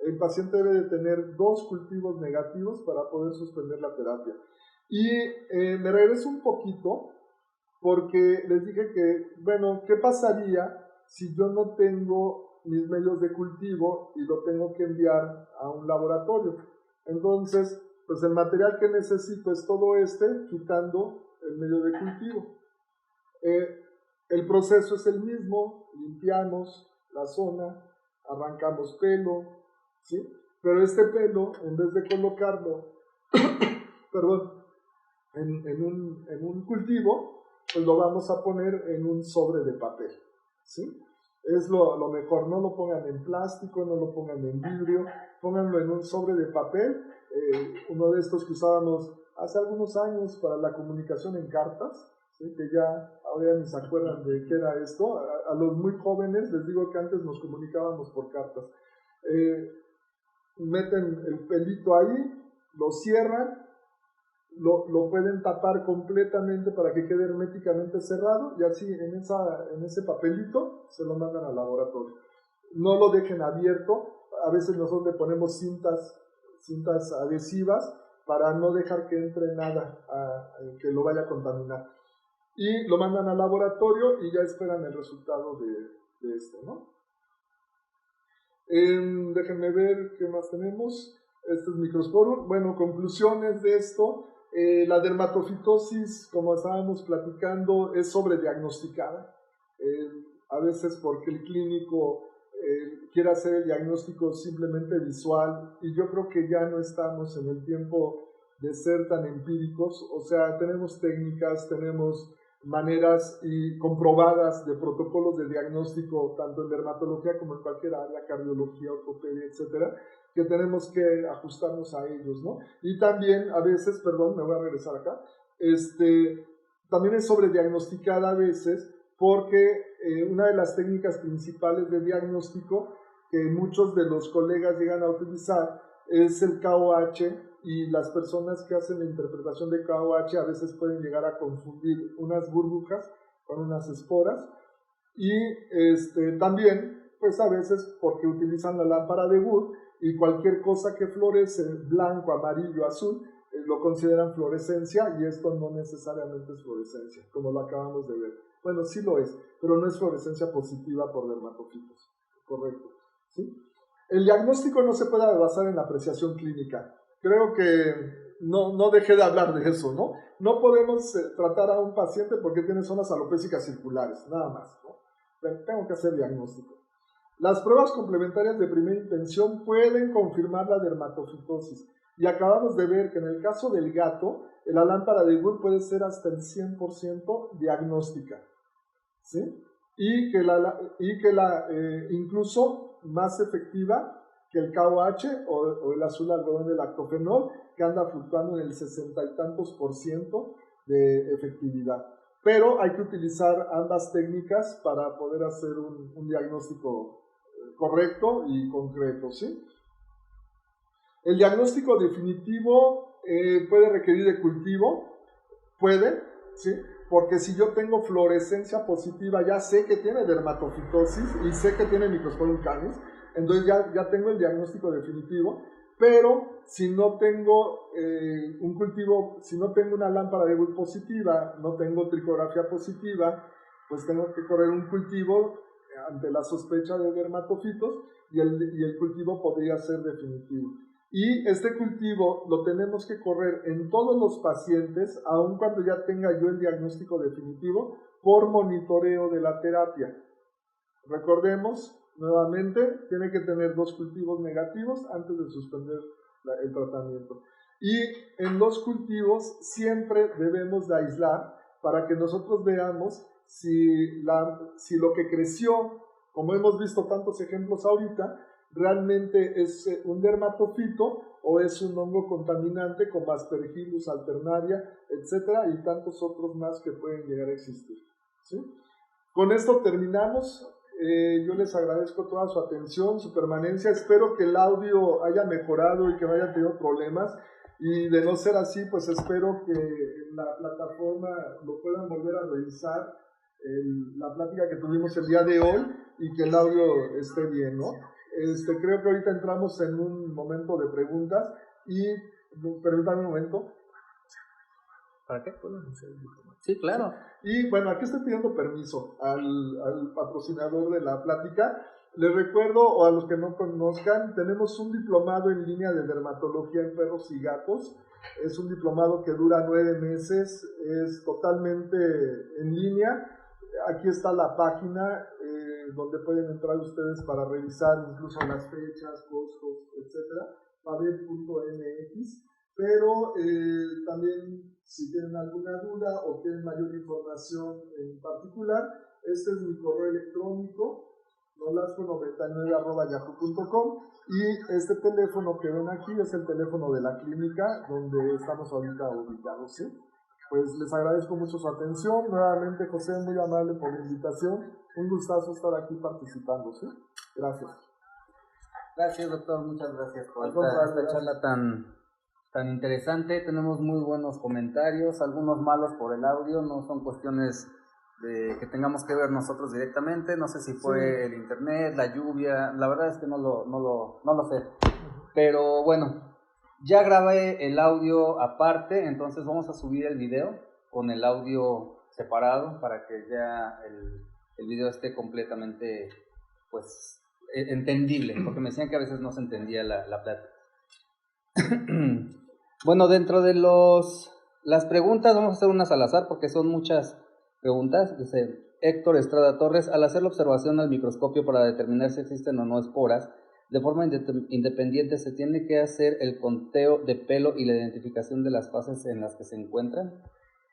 El paciente debe de tener 2 cultivos negativos para poder suspender la terapia. Y me regreso un poquito porque les dije que, bueno, ¿qué pasaría si yo no tengo mis medios de cultivo y lo tengo que enviar a un laboratorio? Entonces, pues el material que necesito es todo quitando el medio de cultivo. El proceso es el mismo, limpiamos la zona, arrancamos pelo, ¿sí? Pero este pelo, en vez de colocarlo en un cultivo, pues lo vamos a poner en un sobre de papel, ¿sí? Es lo mejor, no lo pongan en plástico, no lo pongan en vidrio, pónganlo en un sobre de papel, uno de estos que usábamos hace algunos años para la comunicación en cartas, ¿sí? Que ya ahora ni se acuerdan de qué era esto. A los muy jóvenes les digo que antes nos comunicábamos por cartas. Meten el pelito ahí, lo cierran, lo pueden tapar completamente para que quede herméticamente cerrado y así en ese papelito se lo mandan al laboratorio. No lo dejen abierto, a veces nosotros le ponemos cintas adhesivas para no dejar que entre nada que lo vaya a contaminar. Y lo mandan al laboratorio y ya esperan el resultado de esto, ¿no? Déjenme ver qué más tenemos. Este es Microsporum. Bueno, conclusiones de esto. La dermatofitosis, como estábamos platicando, es sobrediagnosticada. A veces porque el clínico quiere hacer el diagnóstico simplemente visual, y yo creo que ya no estamos en el tiempo de ser tan empíricos. O sea, tenemos técnicas, tenemos maneras y comprobadas de protocolos de diagnóstico, tanto en dermatología como en cualquier área, cardiología, ortopedia, etcétera, que tenemos que ajustarnos a ellos, ¿no? Y también a veces, perdón, me voy a regresar acá, también es sobrediagnosticada a veces porque una de las técnicas principales de diagnóstico que muchos de los colegas llegan a utilizar es el KOH, y las personas que hacen la interpretación de KOH a veces pueden llegar a confundir unas burbujas con unas esporas, y también pues a veces porque utilizan la lámpara de Wood y cualquier cosa que florece, blanco, amarillo, azul, lo consideran fluorescencia, y esto no necesariamente es fluorescencia, como lo acabamos de ver. Bueno, sí lo es, pero no es fluorescencia positiva por dermatofitos, correcto, ¿sí? El diagnóstico no se puede basar en la apreciación clínica. Creo que no dejé de hablar de eso, ¿no? No podemos tratar a un paciente porque tiene zonas alopécicas circulares, nada más, ¿no? Tengo que hacer diagnóstico. Las pruebas complementarias de primera intención pueden confirmar la dermatofitosis, y acabamos de ver que en el caso del gato, la lámpara de Wood puede ser hasta el 100% diagnóstica, ¿sí? Y que incluso más efectiva que el KOH o el azul algodón de lactofenol, que anda fluctuando en el 60 y tantos % de efectividad. Pero hay que utilizar ambas técnicas para poder hacer un diagnóstico correcto y concreto, ¿sí? El diagnóstico definitivo puede requerir de cultivo, puede, ¿sí? Porque si yo tengo fluorescencia positiva, ya sé que tiene dermatofitosis y sé que tiene Microsporium canis, entonces ya tengo el diagnóstico definitivo. Pero si no tengo un cultivo, si no tengo una lámpara de Wood positiva, no tengo tricografía positiva, pues tengo que correr un cultivo ante la sospecha de dermatofitos y el cultivo podría ser definitivo. Y este cultivo lo tenemos que correr en todos los pacientes, aun cuando ya tenga yo el diagnóstico definitivo, por monitoreo de la terapia. Recordemos, nuevamente, tiene que tener 2 cultivos negativos antes de suspender el tratamiento. Y en los cultivos siempre debemos de aislar para que nosotros veamos si lo que creció, como hemos visto tantos ejemplos ahorita, realmente es un dermatofito o es un hongo contaminante como Aspergillus alternaria, etcétera, y tantos otros más que pueden llegar a existir, ¿sí? Con esto terminamos. Yo les agradezco toda su atención, su permanencia. Espero que el audio haya mejorado y que no haya tenido problemas. Y de no ser así, pues espero que la plataforma lo puedan volver a revisar, la plática que tuvimos el día de hoy, y que el audio esté bien, ¿no? Creo que ahorita entramos en un momento de preguntas y, permítanme un momento. ¿Para qué? Sí, claro. Y bueno, aquí estoy pidiendo permiso al patrocinador de la plática. Les recuerdo, o a los que no conozcan, tenemos un diplomado en línea de dermatología en perros y gatos. Es un diplomado que dura 9 meses, es totalmente en línea. Aquí está la página donde pueden entrar ustedes para revisar incluso las fechas, costos, etcétera, pavel.mx. Pero también, si tienen alguna duda o quieren mayor información en particular, este es mi correo electrónico, nolasco99@yahoo.com, y este teléfono que ven aquí es el teléfono de la clínica donde estamos ahorita ubicados, ¿sí? Pues les agradezco mucho su atención. Nuevamente, José, muy amable por la invitación. Un gustazo estar aquí participando, ¿sí? Gracias. Gracias, doctor. Muchas gracias por esta charla tan interesante. Tenemos muy buenos comentarios, algunos malos por el audio, no son cuestiones de que tengamos que ver nosotros directamente. No sé si fue el internet, la lluvia, la verdad es que no lo sé. Pero bueno, ya grabé el audio aparte, entonces vamos a subir el video con el audio separado para que ya el video esté completamente, pues, entendible, porque me decían que a veces no se entendía la plática. Bueno, dentro de las preguntas vamos a hacer unas al azar porque son muchas preguntas. Dice Héctor Estrada Torres: al hacer la observación al microscopio para determinar si existen o no esporas, de forma independiente, ¿se tiene que hacer el conteo de pelo y la identificación de las fases en las que se encuentran?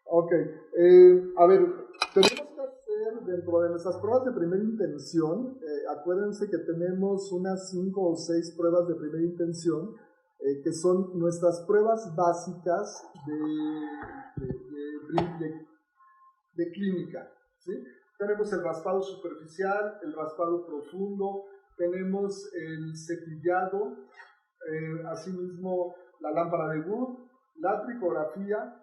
Ok, a ver, tenemos que hacer dentro de nuestras pruebas de primera intención, acuérdense que tenemos unas 5 o 6 pruebas de primera intención, que son nuestras pruebas básicas de clínica, ¿sí? Tenemos el raspado superficial, el raspado profundo, tenemos el cepillado, asimismo la lámpara de Wood, la tricografía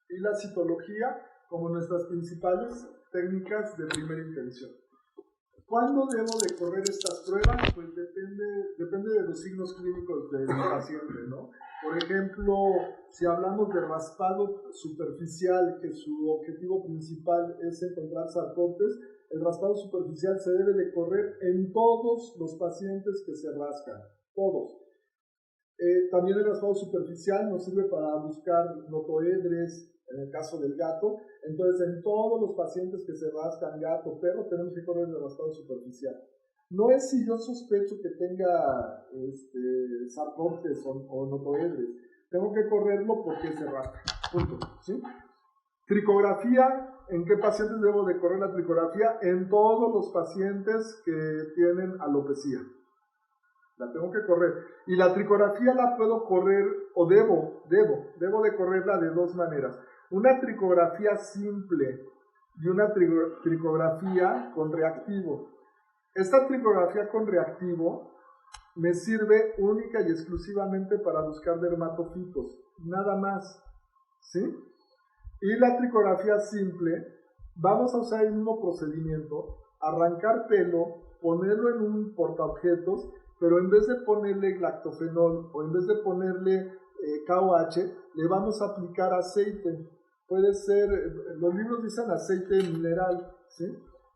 y la citología como nuestras principales técnicas de primera intención. ¿Cuándo debo de correr estas pruebas? Pues depende de los signos clínicos del paciente, ¿no? Por ejemplo, si hablamos de raspado superficial, que su objetivo principal es encontrar sarcoptes, el raspado superficial se debe de correr en todos los pacientes que se rascan, todos. También el raspado superficial nos sirve para buscar notoedres, en el caso del gato. Entonces, en todos los pacientes que se rascan, gato, perro, tenemos que correr el raspado superficial. No es si yo sospecho que tenga sarcoptes o notoedres. Tengo que correrlo porque se rasca. Punto. ¿Sí? Tricografía. ¿En qué pacientes debo de correr la tricografía? En todos los pacientes que tienen alopecia. La tengo que correr. Y la tricografía la puedo correr, o debo de correrla de dos maneras. Una tricografía simple y una tricografía con reactivo. Esta tricografía con reactivo me sirve única y exclusivamente para buscar dermatofitos, nada más, ¿sí? Y la tricografía simple, vamos a usar el mismo procedimiento, arrancar pelo, ponerlo en un portaobjetos, pero en vez de ponerle lactofenol o en vez de ponerle KOH, le vamos a aplicar aceite. Puede ser, los libros dicen aceite mineral, ¿sí?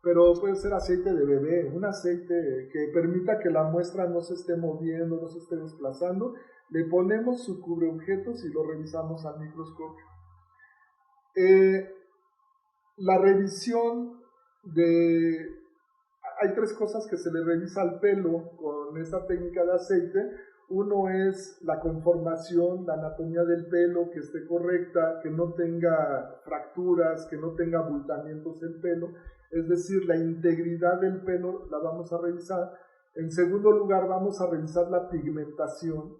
Pero puede ser aceite de bebé, un aceite que permita que la muestra no se esté moviendo, no se esté desplazando. Le ponemos su cubreobjetos y lo revisamos al microscopio. La revisión de... Hay tres cosas que se le revisa al pelo con esta técnica de aceite. Uno es la conformación, la anatomía del pelo, que esté correcta, que no tenga fracturas, que no tenga abultamientos del pelo. Es decir, la integridad del pelo la vamos a revisar. En segundo lugar, vamos a revisar la pigmentación,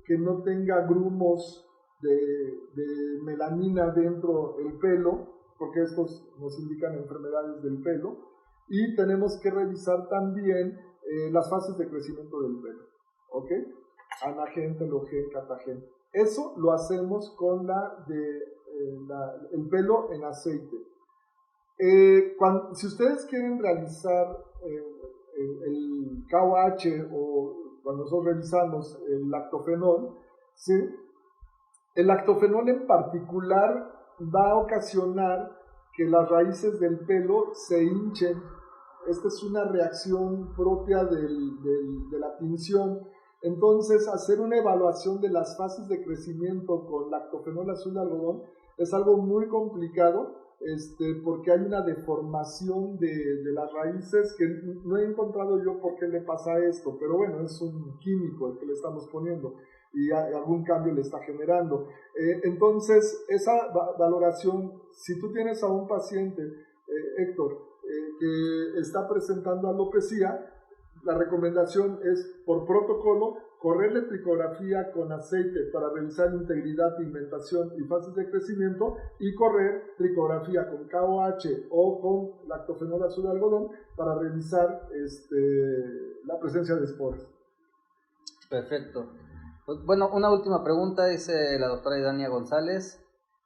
que no tenga grumos de melanina dentro del pelo, porque estos nos indican enfermedades del pelo. Y tenemos que revisar también las fases de crecimiento del pelo, ¿ok? Anagen, telogen, catagen. Eso lo hacemos con el pelo en aceite. Si ustedes quieren realizar el KOH o cuando nosotros revisamos el lactofenol, ¿sí? El lactofenol en particular va a ocasionar que las raíces del pelo se hinchen. Esta es una reacción propia de la tinción. Entonces, hacer una evaluación de las fases de crecimiento con lactofenol azul de algodón es algo muy complicado, porque hay una deformación de las raíces que no he encontrado yo por qué le pasa esto, pero bueno, es un químico el que le estamos poniendo y algún cambio le está generando. Entonces, esa valoración, si tú tienes a un paciente, Héctor, que está presentando alopecia, la recomendación es, por protocolo, correrle tricografía con aceite para revisar integridad, pigmentación y fases de crecimiento, y correr tricografía con KOH o con lactofenol azul de algodón para revisar la presencia de esporas. Perfecto. Pues, bueno, una última pregunta, dice la doctora Idania González.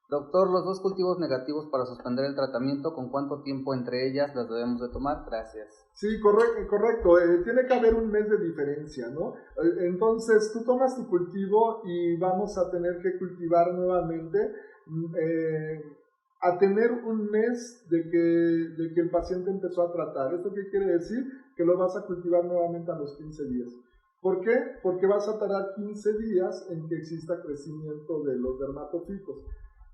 Doctor, los dos cultivos negativos para suspender el tratamiento, ¿con cuánto tiempo entre ellas las debemos de tomar? Gracias. Sí, correcto. Tiene que haber un mes de diferencia, ¿no? Entonces, tú tomas tu cultivo y vamos a tener que cultivar nuevamente a tener un mes de que el paciente empezó a tratar. ¿Esto qué quiere decir? Que lo vas a cultivar nuevamente a los 15 días. ¿Por qué? Porque vas a tardar 15 días en que exista crecimiento de los dermatofitos.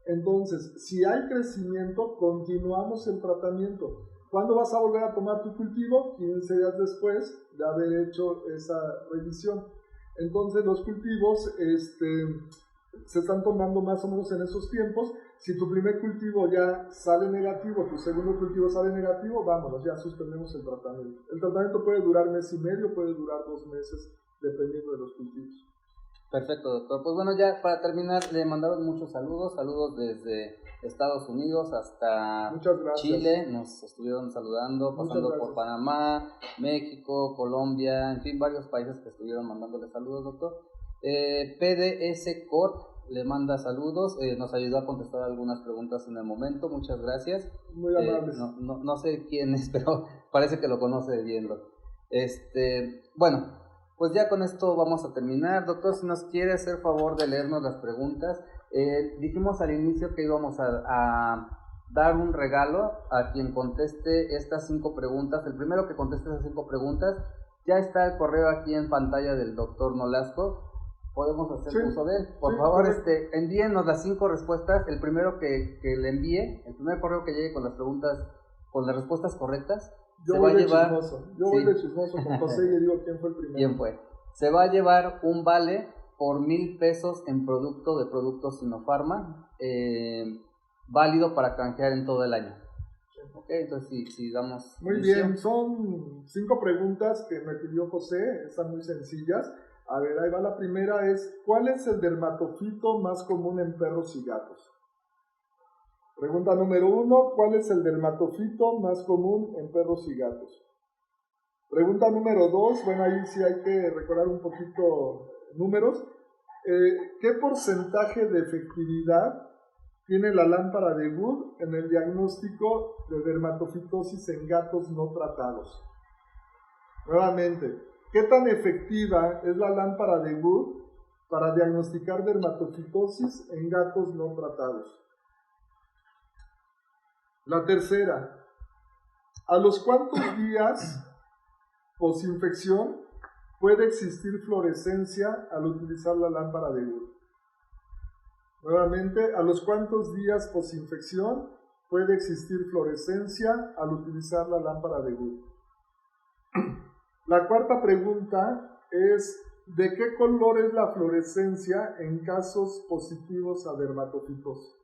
Entonces, si hay crecimiento, continuamos el tratamiento. ¿Cuándo vas a volver a tomar tu cultivo? 15 días después de haber hecho esa revisión. Entonces, los cultivos se están tomando más o menos en esos tiempos. Si tu primer cultivo ya sale negativo, tu segundo cultivo sale negativo, vámonos, ya suspendemos el tratamiento. El tratamiento puede durar mes y medio, puede durar 2 meses, dependiendo de los cultivos. Perfecto, doctor. Pues bueno, ya para terminar, le mandaron muchos saludos desde Estados Unidos hasta Chile, nos estuvieron saludando, pasando por Panamá, México, Colombia, en fin, varios países que estuvieron mandándole saludos, doctor. PDS Corp le manda saludos, nos ayudó a contestar algunas preguntas en el momento, muchas gracias. Muy amables. No sé quién es, pero parece que lo conoce bien, doctor. Bueno, pues ya con esto vamos a terminar. Doctor, si nos quiere hacer favor de leernos las preguntas. Dijimos al inicio que íbamos a dar un regalo a quien conteste estas 5 preguntas. El primero que conteste esas 5 preguntas, ya está el correo aquí en pantalla del doctor Nolasco. Podemos hacer uso de él. Por favor, envíennos las 5 respuestas. El primero que le envíe, el primer correo que llegue con las preguntas, con las respuestas correctas, Yo voy de chismoso con José y le digo quién fue el primero. ¿Quién fue? Se va a llevar un vale por 1,000 pesos en productos Sinopharma, válido para canjear en todo el año. Ok, entonces si damos... Muy inicio. bien, son 5 preguntas que me pidió José, están muy sencillas. A ver, ahí va la primera, es ¿cuál es el dermatofito más común en perros y gatos? Pregunta número 1, ¿cuál es el dermatofito más común en perros y gatos? Pregunta número 2, bueno, ahí sí hay que recordar un poquito números. ¿Qué porcentaje de efectividad tiene la lámpara de Wood en el diagnóstico de dermatofitosis en gatos no tratados? Nuevamente, ¿qué tan efectiva es la lámpara de Wood para diagnosticar dermatofitosis en gatos no tratados? La tercera, ¿a los cuántos días posinfección puede existir fluorescencia al utilizar la lámpara de Wood? Nuevamente, ¿a los cuántos días posinfección puede existir fluorescencia al utilizar la lámpara de Wood? La cuarta pregunta es, ¿de qué color es la fluorescencia en casos positivos a dermatofitosis?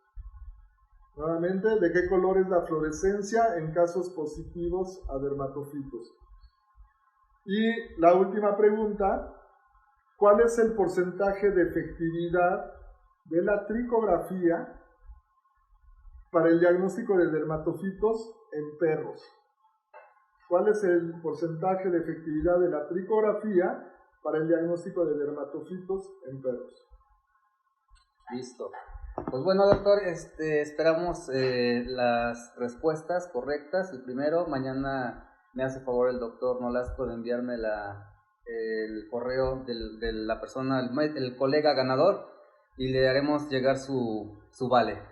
Nuevamente, ¿de qué color es la fluorescencia en casos positivos a dermatofitos? Y la última pregunta, ¿cuál es el porcentaje de efectividad de la tricografía para el diagnóstico de dermatofitos en perros? ¿Cuál es el porcentaje de efectividad de la tricografía para el diagnóstico de dermatofitos en perros? Listo. Pues bueno, doctor, esperamos las respuestas correctas. El primero, mañana me hace favor el doctor Nolasco de enviarme el correo de la persona, el colega ganador, y le haremos llegar su vale.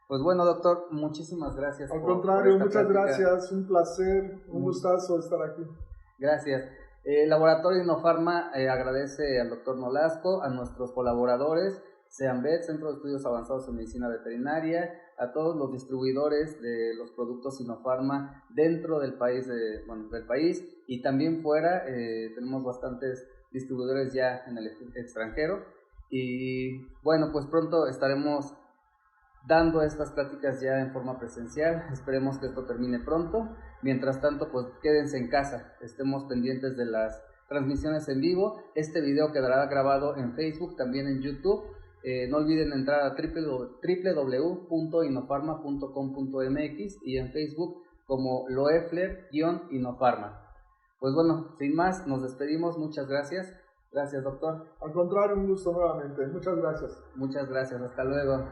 Pues bueno, doctor, muchísimas gracias. Al contrario, muchas plática. Gracias, un placer, un gustazo estar aquí. Gracias. El Laboratorio Inofarma agradece al doctor Nolasco, a nuestros colaboradores, Seambet, Centro de Estudios Avanzados en Medicina Veterinaria, a todos los distribuidores de los productos Inofarma dentro del país, del país y también fuera. Tenemos bastantes distribuidores ya en el extranjero y bueno, pues pronto estaremos dando estas pláticas ya en forma presencial. Esperemos que esto termine pronto. Mientras tanto, pues quédense en casa, estemos pendientes de las transmisiones en vivo. Este video quedará grabado en Facebook, también en YouTube. No olviden entrar a www.inofarma.com.mx y en Facebook como Loeffler-Inofarma. Pues bueno, sin más, nos despedimos. Muchas gracias. Gracias, doctor. Al contrario, un gusto nuevamente. Muchas gracias. Muchas gracias. Hasta luego.